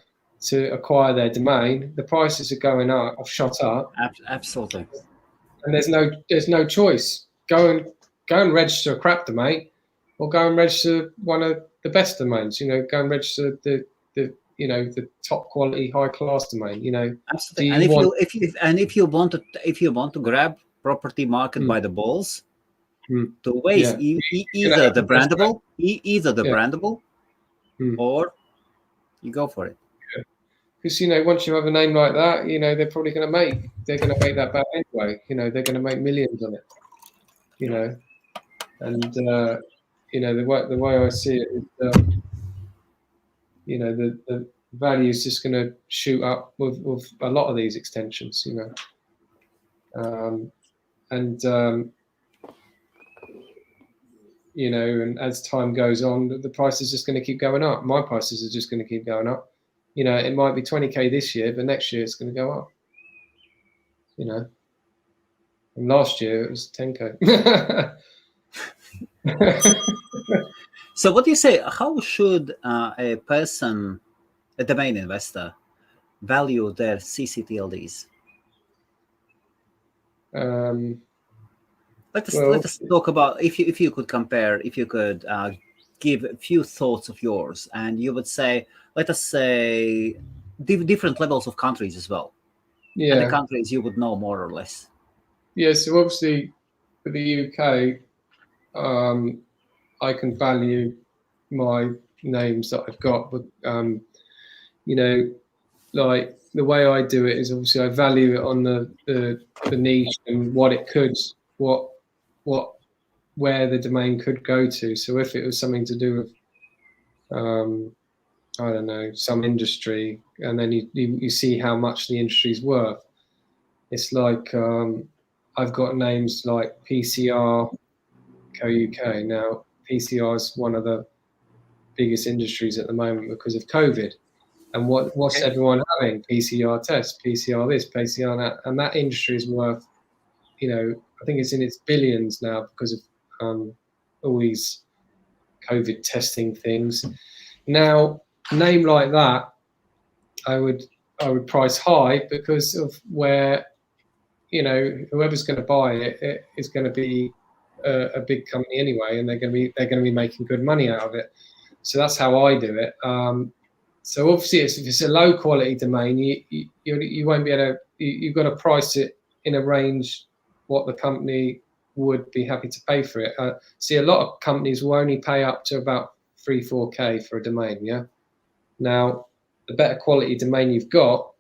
to acquire their domain. The prices are going up, have shot up, Absolutely. and there's no choice. Go and register a crap domain, or go and register one of the best domains. Go and register the top quality, high class domain. Absolutely. Do And you want? if you want to grab property market by the balls, Mm, two ways: yeah, you're gonna either have the the best domain. Yeah. brandable, Mm. or you go for it. Because once you have a name like that, they're probably going to make that back anyway. They're going to make millions on it. And the way I see it is, the value is just going to shoot up with a lot of these extensions. And and as time goes on, the price is just going to keep going up. My prices are just going to keep going up. It might be 20k this year, but next year it's going to go up. And last year it was 10k. So what do you say? How should a domain investor, value their CCTLDs? Let us talk about, if you could compare, if you could give a few thoughts of yours, and you would say, let us say, different levels of countries as well, and the countries you would know more or less. Yeah, so obviously for the UK, I can value my names that I've got, but like the way I do it is obviously I value it on the niche and what it could, where the domain could go to. So if it was something to do with, I don't know, some industry, and then you see how much the industry's worth. It's like I've got names like PCR Co UK. Now PCR is one of the biggest industries at the moment because of COVID. And what's everyone having? PCR tests, PCR this, PCR that, and that industry is worth, I think it's in its billions now because of all these COVID testing things. Now, a name like that, I would price high because of where, whoever's going to buy it is going to be a big company anyway, and they're going to be making good money out of it. So that's how I do it. So obviously, if it's a low quality domain, you won't be able to. You've got to price it in a range what the company would be happy to pay for it. See, a lot of companies will only pay up to about 4K for a domain. Yeah. Now, the better quality domain you've got,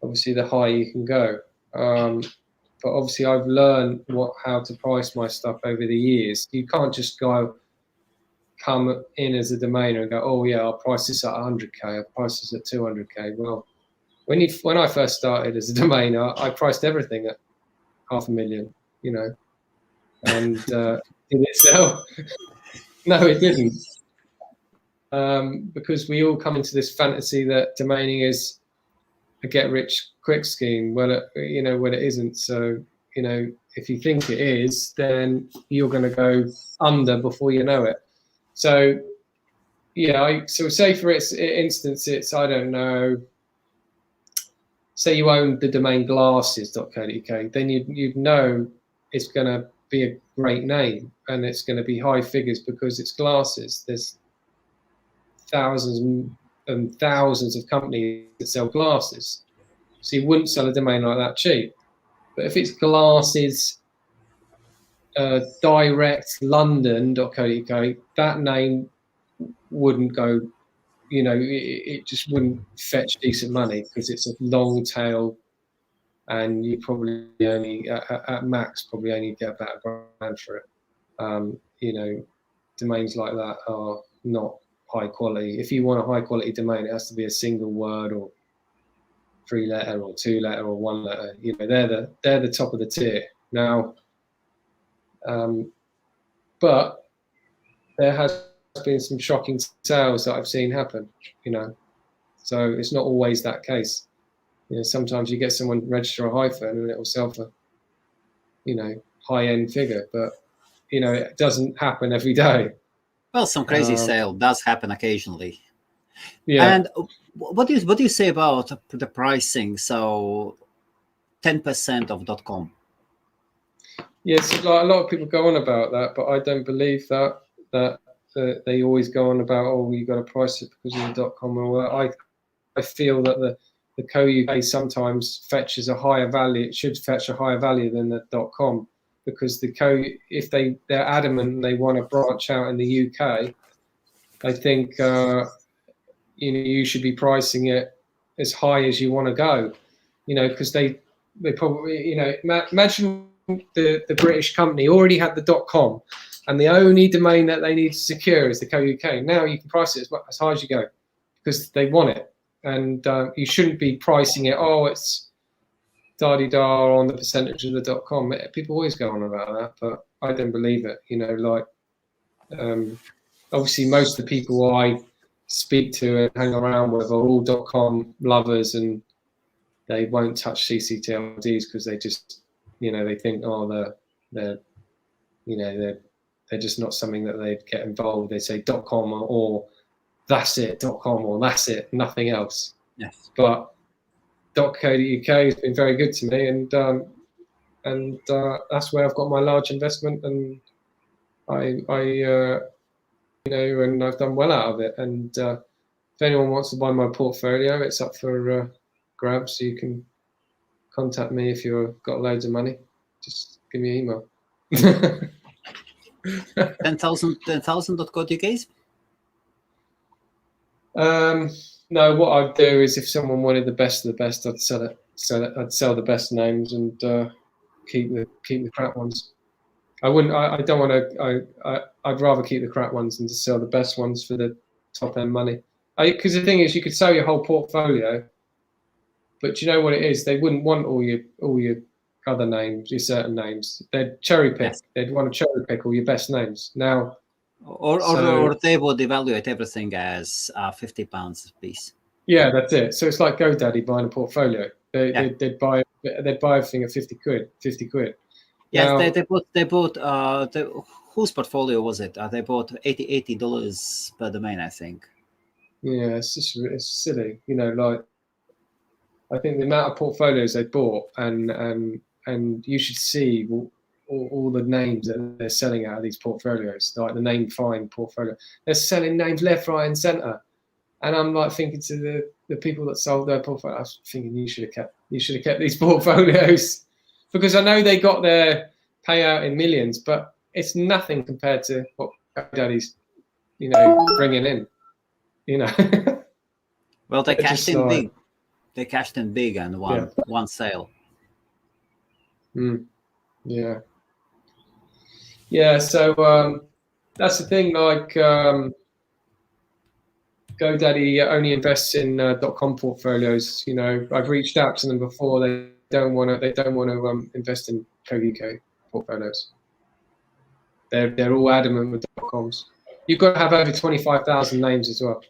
obviously, the higher you can go. But obviously, I've learned how to price my stuff over the years. You can't just come in as a domainer and go, oh yeah, I'll price this at 100K, I'll price this at 200K. Well, when I first started as a domainer, I priced everything at 500,000, and did it sell? No, it didn't. Because we all come into this fantasy that domaining is a get-rich-quick scheme. Well, when it isn't. So, if you think it is, then you're going to go under before you know it. So, so say for instance, it's, I don't know, say you own the domain glasses.co.uk, then you'd know it's going to be a great name and it's going to be high figures because it's glasses. There's thousands and thousands of companies that sell glasses. So you wouldn't sell a domain like that cheap. But if it's glasses direct london.co.uk, that name wouldn't go, it just wouldn't fetch decent money because it's a long tail and you probably only, at max, probably only get about £1,000 for it. Domains like that are not high quality. If you want a high quality domain, it has to be a single word or 3-letter or 2-letter or 1-letter. They're the top of the tier. Now, but there has been some shocking sales that I've seen happen, so it's not always that case. Sometimes you get someone register a hyphen and it will sell for, high-end figure, but, it doesn't happen every day. Well, some crazy sale does happen occasionally. Yeah. And what do you say about the pricing? So 10% of .com. Yes, a lot of people go on about that, but I don't believe that they always go on about, oh, you got to price it because of the .com. Or I feel that the co.uk sometimes fetches a higher value. It should fetch a higher value than the .com because if they're adamant and they want to branch out in the UK, I think you should be pricing it as high as you want to go. Because they probably imagine the British company already had the .com, and the only domain that they need to secure is the co.uk. Now you can price it as high as you go because they want it, and you shouldn't be pricing it. Oh, it's da-di-da on the percentage of the .com. People always go on about that, but I don't believe it. Obviously most of the people I speak to and hang around with are all .com lovers, and they won't touch CCTLDs because they just, they think, oh, they're just not something that they'd get involved. They say .com or that's it, .com or that's it, nothing else. Yes. But .co.uk has been very good to me, and that's where I've got my large investment, and and I've done well out of it. And if anyone wants to buy my portfolio, it's up for grabs. So you can contact me if you've got loads of money. Just give me an email. 10,000.co.uk? No, what I'd do is if someone wanted the best of the best, I'd sell it. So I'd sell the best names and keep the crap ones. I wouldn't. I don't want to. I'd rather keep the crap ones than to sell the best ones for the top end money. Because the thing is, you could sell your whole portfolio, but you know what it is? They wouldn't want all your other names, your certain names. They'd cherry pick. Yes. They'd want to cherry pick all your best names. Now, or they would evaluate everything as £50 a piece. Yeah, that's it. So it's like GoDaddy buying a portfolio. They'd buy everything at 50 quid. Yes, Now, they bought whose portfolio was it? They bought $80 per domain, I think. Yeah, it's silly. Like I think the amount of portfolios they bought, and you should see all the names that they're selling out of these portfolios, like the name find portfolio. They're selling names left, right, and centre. And I'm like thinking to the people that sold their portfolio, I was thinking you should have kept these portfolios, because I know they got their payout in millions, but it's nothing compared to what GoDaddy's, bringing in. Well, they They're cashed just in like, big. They cashed in big and Yeah. one sale. Yeah. Yeah. So that's the thing. Like GoDaddy only invests in .com portfolios. I've reached out to them before. They don't want to invest in .co.uk portfolios. They're all adamant with .coms. You've got to have over 25,000 names as well.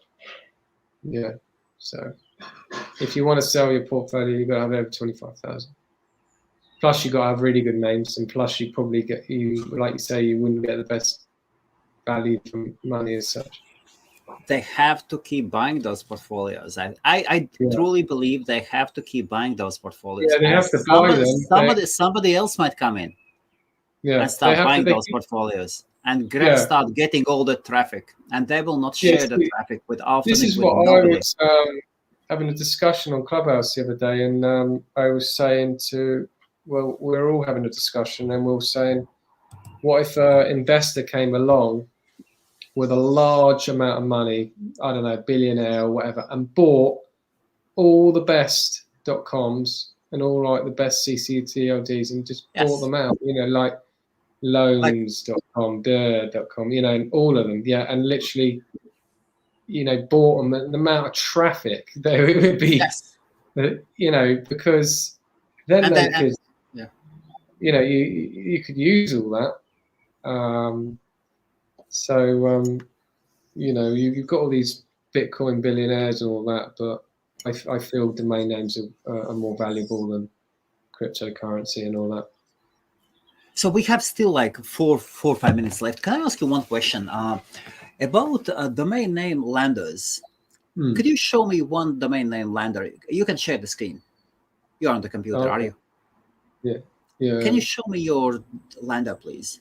Yeah. So if you want to sell your portfolio, you've got to have over 25,000. Plus, you've got to have really good names, and plus, you probably like you say, you wouldn't get the best value for money as such. They have to keep buying those portfolios. I truly believe they have to keep buying those portfolios. Yeah, they have to buy them. Somebody else might come in and start buying those portfolios and start getting all the traffic, and they will not share the traffic with often. This is what I was having a discussion on Clubhouse the other day, and I was saying we're all having a discussion, and we were saying, what if an investor came along with a large amount of money, I don't know, billionaire or whatever, and bought all the best .coms and all like the best CCTLDs and just bought them out, like loans.com, .com, and all of them, and literally, bought them. And the amount of traffic there it would be, because then they could, you could use all that. You've got all these Bitcoin billionaires and all that, but I feel domain names are more valuable than cryptocurrency and all that. So we have still like 4 or 5 minutes left. Can I ask you one question about domain name lenders? Could you show me one domain name lender? You can share the screen. You're on the computer, are you? Yeah. Can you show me your lender, please?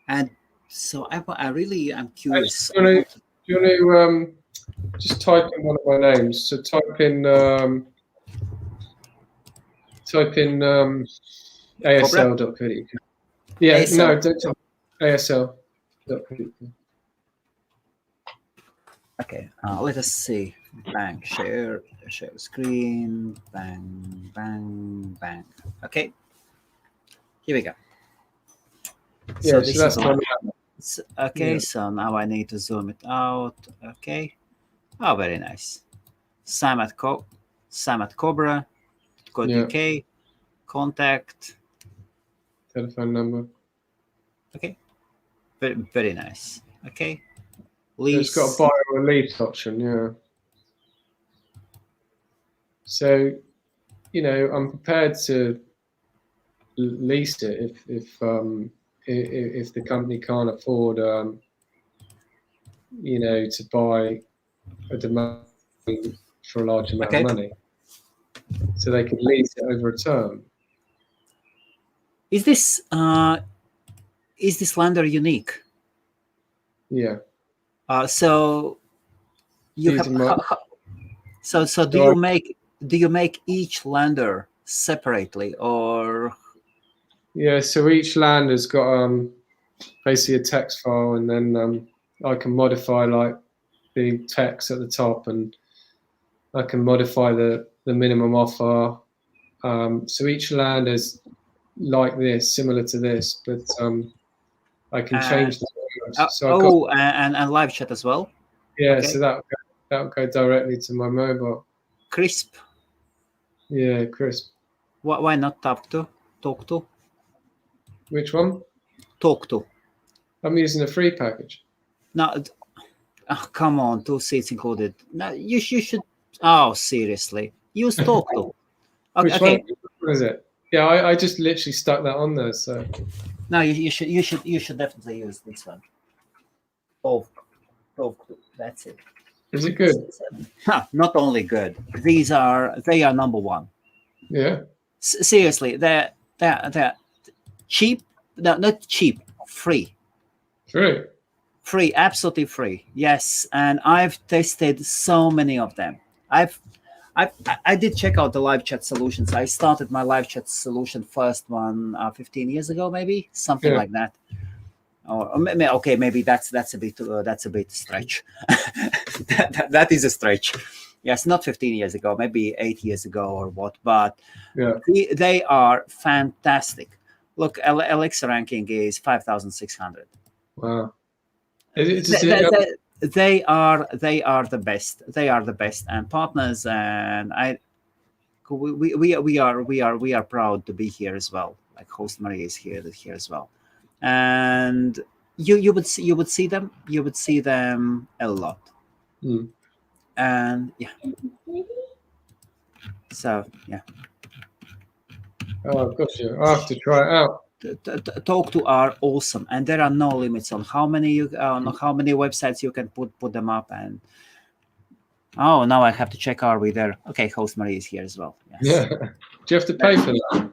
And so I really am curious. Do you want to just type in one of my names? So type in ASL.co.uk. Yeah, ASL. No, don't type ASL.co.uk. Okay, let us see. Bang, share screen. Bang, bang, bang. Okay, here we go. Yeah, so that's okay. So now I need to zoom it out. Okay. Oh, very nice. Sam at Cobra, .co.uk, contact, telephone number. Okay. Very, very nice. Okay. Lease. It's got a buy or a lease option, yeah. So, I'm prepared to lease it if the company can't afford, to buy a domain for a large amount of money. So they could lease it over a term. Is this lender unique? Yeah. So you have. So do you make each lender separately, or? Yeah. So each lander's got basically a text file, and then I can modify like the text at the top, and I can modify the minimum offer. So each land is like this, similar to this, but I can change the words. So and live chat as well. Yeah, okay. So that will go directly to my mobile. Crisp. Yeah, crisp. Why not talk to? Which one? Talk to. I'm using a free package. No, come on, 2 seats included. No, you should. Oh, seriously, use talk to. Okay, which one? What is it? Yeah, I just literally stuck that on there. So. No, you should definitely use this one. Talk to. That's it. Is it good? Not only good. They are number one. Yeah. Seriously, they're cheap. No, not cheap. Free. Free, absolutely free. Yes, and I've tested so many of them. I did check out the live chat solutions. I started my live chat solution first one 15 years ago, maybe something like that. Okay, maybe that's a bit stretch. That is a stretch. Yes, not 15 years ago, maybe 8 years ago or what, but Yeah. they are fantastic. Look, LX ranking is 5,600. Wow. Does They, it, they are the best. They are the best and partners, and we are proud to be here as well. Like host Marie is here as well, and you would see them, a lot. hmm. And yeah, so yeah, Oh, gosh, yeah. I'll have to try it out. talk to are awesome, and there are no limits on how many on how many websites you can put them up. And oh, now I have to check, are we there? Okay, host Marie is here as well. Yes. Yeah. Do you have to pay for that?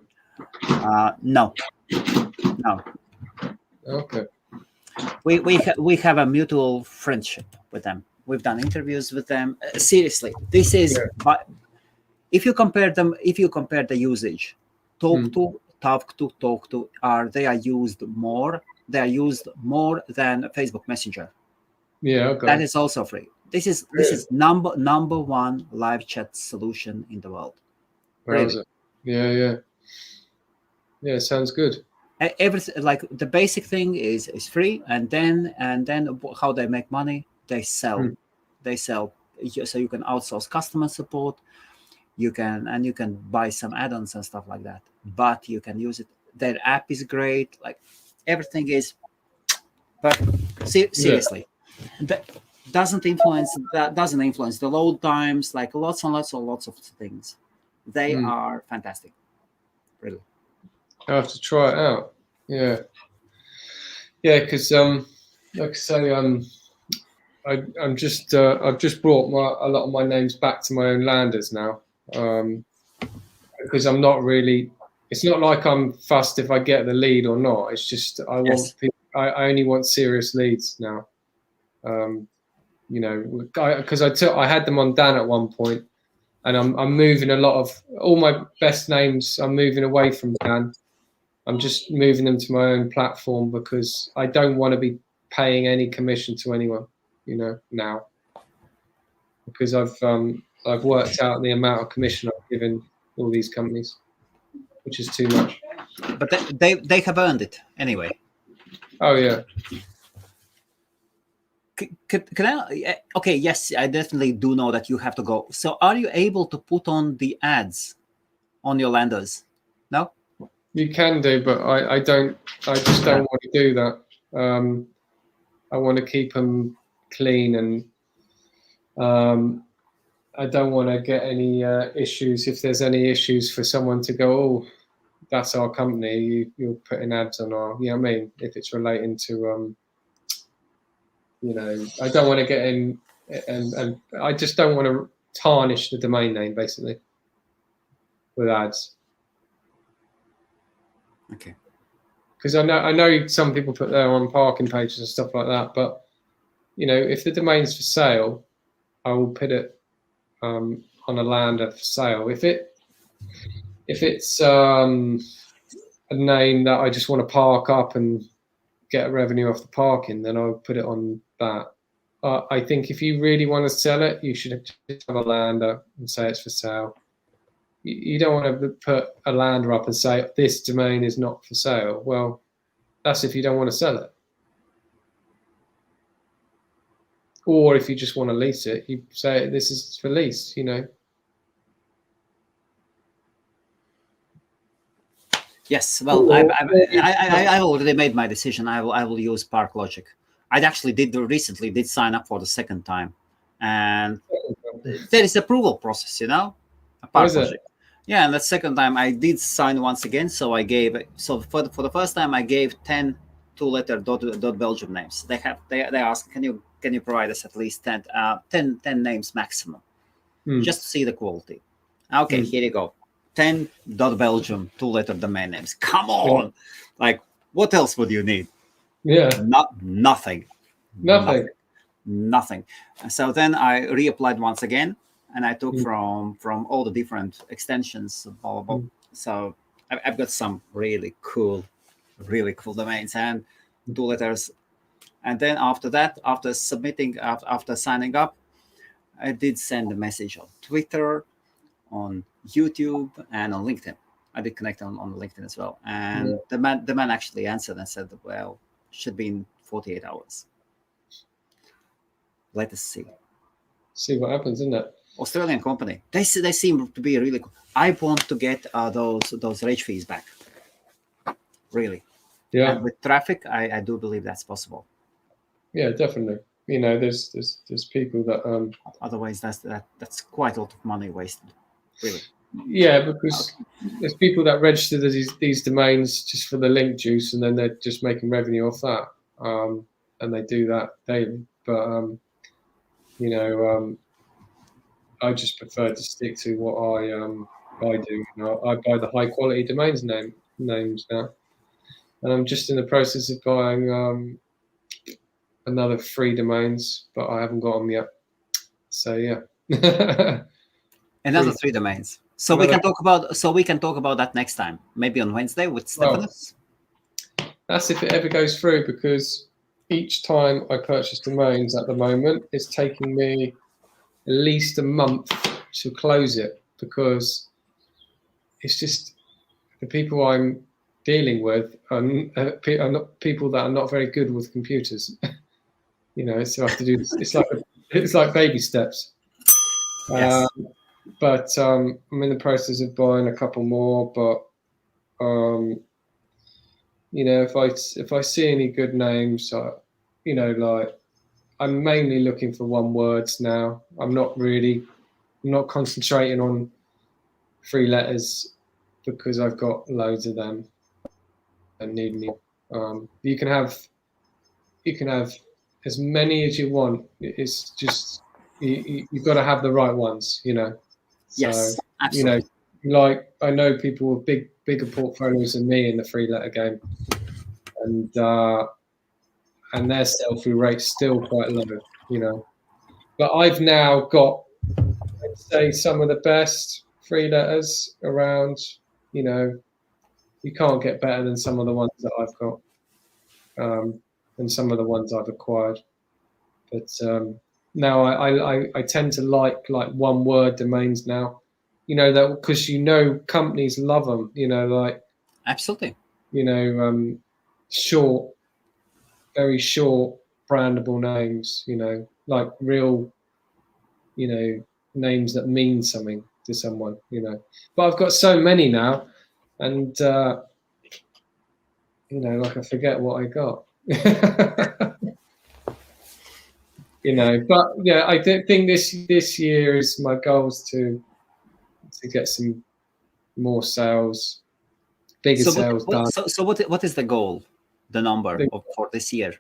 No. Okay. We have a mutual friendship with them. We've done interviews with them. Seriously, this is. Yeah. But if you compare them, if you compare the usage, Mm. talk to are they are used more. They are used more than Facebook Messenger. Yeah, okay. That is also free. This is Really? number one live chat solution in the world. Really. Browser. Yeah. Yeah, sounds good. Everything, like the basic thing is free, and then how they make money, they sell. Mm. So you can outsource customer support, you can buy some add-ons and stuff like that, but you can use it. Their app is great, like everything is. But seriously, that doesn't influence the load times, like lots and lots of things. They Mm. are fantastic, really. I'll have to try it out. Yeah. Yeah, because like I say, I'm just I've just brought a lot of my names back to my own landers now, because I'm not really. It's not like I'm fussed if I get the lead or not. It's just I want Yes. I only want serious leads now. You know, because I had them on Dan at one point, and I'm moving a lot of all my best names. I'm moving away from Dan. I'm just moving them to my own platform because I don't want to be paying any commission to anyone, you know, now, because I've worked out the amount of commission I've given all these companies, which is too much. But they have earned it anyway. Oh yeah. Can I? Okay, yes, I definitely do know that you have to go. So, are you able to put on the ads on your landers? No. You can do, but I don't. I just don't want to do that. I want to keep them clean, and I don't want to get any issues. If there's any issues for someone to go, oh, that's our company. You're putting ads on our. You know what I mean? If it's relating to, you know, I don't want to get in, and I just don't want to tarnish the domain name basically with ads. Okay. Because I know some people put their on parking pages and stuff like that, but you know, if the domain's for sale, I will put it on a lander for sale. If it's a name that I just want to park up and get revenue off the parking, then I'll put it on that. I think if you really want to sell it, you should just have a lander and say it's for sale. You don't want to put a lander up and say this domain is not for sale. Well, that's if you don't want to sell it. Or if you just want to lease it, you say this is for lease, you know. Yes. Well, I already made my decision. I will use Park Logic. I actually recently did sign up for the second time, and there is approval process, you know, a What Park is it? Logic. Yeah, and the second time I did sign once again. So I gave for the first time I gave 10 two-letter dot Belgium names. They asked, can you provide us at least 10 names maximum, just to see the quality. Okay, here you go. 10 dot Belgium two-letter domain names. Come on, like what else would you need? Yeah. Nothing. Nothing. So then I reapplied once again, and I took from all the different extensions. Blah, blah, blah. So I've got some really cool domains, and 2 letters. And then after that, after submitting, after signing up, I did send a message on Twitter, on YouTube, and on LinkedIn. I did connect on LinkedIn as well. And the man actually answered and said, well, should be in 48 hours. Let us see. See what happens, isn't it? Australian company. They seem to be really cool. I want to get those rage fees back. Really. Yeah. And with traffic, I do believe that's possible. Yeah, definitely. You know, there's people that otherwise that's quite a lot of money wasted. Really. Yeah, because there's people that register these domains just for the link juice, and then they're just making revenue off that, and they do that daily. But you know, I just prefer to stick to what I do. You know, I buy the high quality domains names now, and I'm just in the process of buying another 3 domains, but I haven't got them yet. So yeah. Another 3 domains. So we can talk about that next time, maybe on Wednesday with Stefanos. That's if it ever goes through, because each time I purchase domains at the moment, it's taking me at least a month to close it, because it's just the people I'm dealing with are not people that are not very good with computers. You know, so I have to do. It's like baby steps. Yes. But I'm in the process of buying a couple more. But you know, if I see any good names, you know, like, I'm mainly looking for one words now. I'm not concentrating on 3 letters, because I've got loads of them and need me. You can have as many as you want. It's just you've got to have the right ones, you know. So, yes, absolutely. You know, like, I know people with bigger portfolios than me in the 3-letter game, and their sell-through rate's still quite low, you know. But I've now got, I'd say, some of the best 3 letters around. You know, you can't get better than some of the ones that I've got, and some of the ones I've acquired. But now I tend to like one word domains now. You know, that because, you know, companies love them. You know, like, absolutely. You know, short, very short, brandable names. You know, like real, you know, names that mean something to someone. You know, but I've got so many now, and you know, like, I forget what I got. You know, but yeah, I think this year is my goals to get some more sales, bigger sales done. So what is the goal, the number for this year?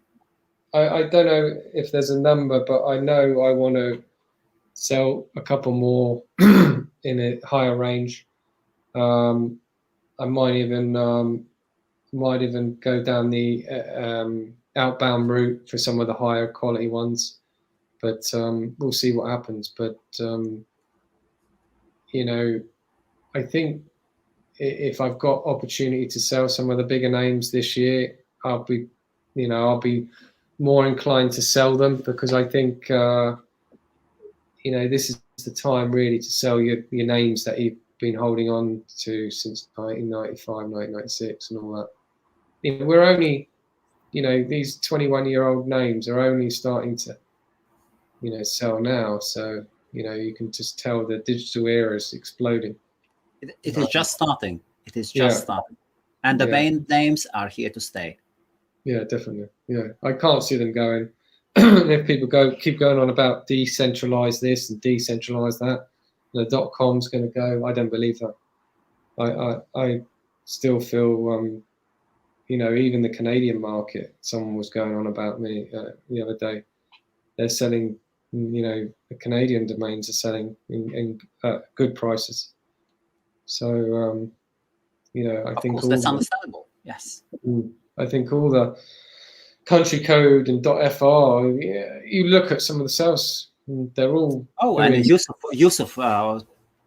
I don't know if there's a number, but I know I want to sell a couple more in a higher range. I might even go down the outbound route for some of the higher quality ones, but we'll see what happens. But you know, I think if I've got opportunity to sell some of the bigger names this year, I'll be more inclined to sell them, because I think you know, this is the time really to sell your names that you've been holding on to since 1995, 1996, and all that. You know, we're only, you know, these 21-year-old names are only starting to, you know, sell now. So, you know, you can just tell the digital era is exploding. It is just starting. It is just starting. And the main names are here to stay. Yeah, definitely. Yeah, I can't see them going. If people keep going on about decentralize this and decentralize that, the .com's going to go. I don't believe that. I still feel, you know, even the Canadian market. Someone was going on about me the other day. They're selling, you know, the Canadian domains are selling in good prices. So, you know, I think that's understandable. Yes. I think all the country code and .fr, you look at some of the sales, they're all and Yusuf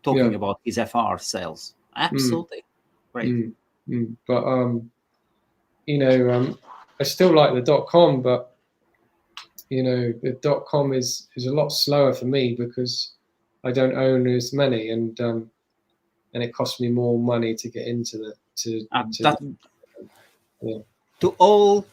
talking about his FR sales. Absolutely. Great. But you know, I still like the .com, but the .com is a lot slower for me because I don't own as many, and it costs me more money to get into To all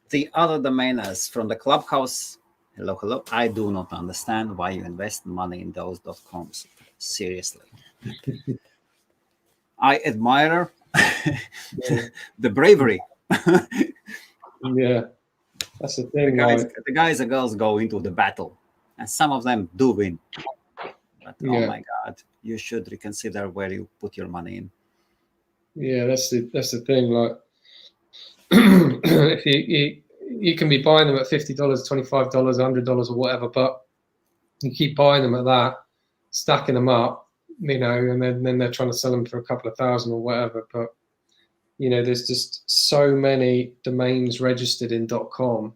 the other domainers from the clubhouse, hello. I do not understand why you invest money in those .coms. Seriously. I admire the bravery. Yeah, that's the thing. The guys and girls go into the battle, and some of them do win. But oh my God, you should reconsider where you put your money in. Yeah, that's the thing. Like, if you can be buying them at $50, $25, $100 or whatever, but you keep buying them at that, stacking them up, and then they're trying to sell them for a couple of thousand or whatever. But there's just so many domains registered in .com,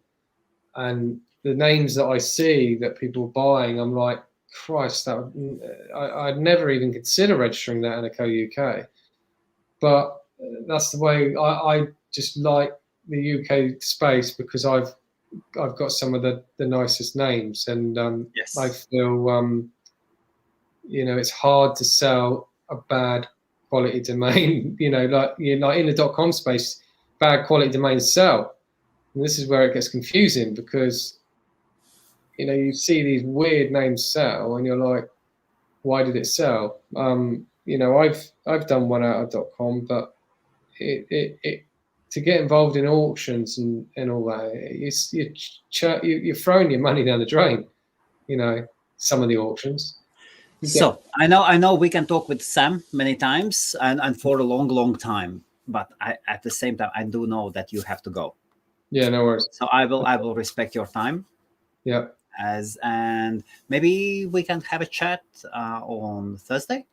and the names that I see that people are buying, I'm like, Christ, I'd never even consider registering that in a co-UK. But that's the way I just like the UK space, because I've got some of the nicest names, and yes. I feel it's hard to sell a bad quality domain. Like in the .com space, bad quality domains sell, and this is where it gets confusing, because you see these weird names sell, and you're like, why did it sell? I've done one out of .com, but it to get involved in auctions and all that, you're throwing your money down the drain. Some of the auctions. So I know we can talk with Sam many times and for a long time, but at the same time I do know that you have to go. Yeah, no worries. So I will respect your time. Yeah. And maybe we can have a chat on Thursday.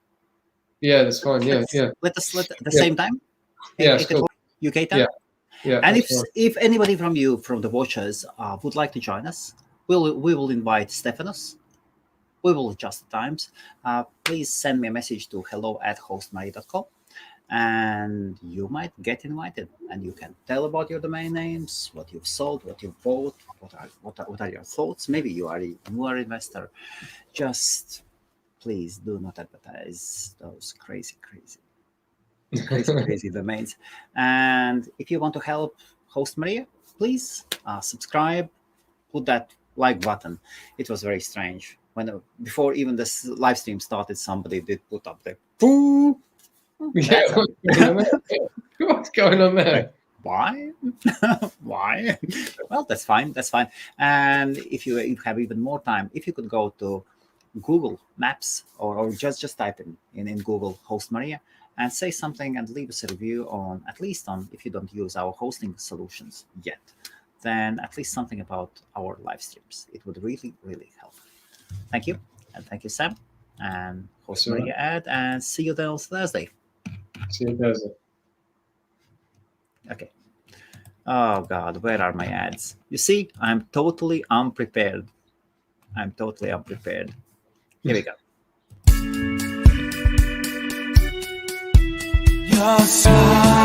Yeah, that's fine. Yeah. Let us at the same time. Yeah, cool. UK time. Yeah. And if anybody from the watchers would like to join us, we will invite Stephanos. We will adjust the times. Please send me a message to hello@hostmarie.com, and you might get invited. And you can tell about your domain names, what you've sold, what you've bought, what are your thoughts. Maybe you are a newer investor. Just please do not advertise those crazy domains. And if you want to help Host Maria, please subscribe, put that like button. It was very strange. Before even this live stream started, somebody did put up the poo. Yeah, what's going on there? Why? Why? Well, that's fine. And if you have even more time, if you could go to Google Maps or just type in Google Host Maria and say something and leave us a review on, at least on, if you don't use our hosting solutions yet, then at least something about our live streams. It would really help. Thank you. And thank you, Sam. And Host Maria and see you then on Thursday. See you Thursday. Okay. Oh God, where are my ads? You see, I'm totally unprepared. Here we go. Your smile.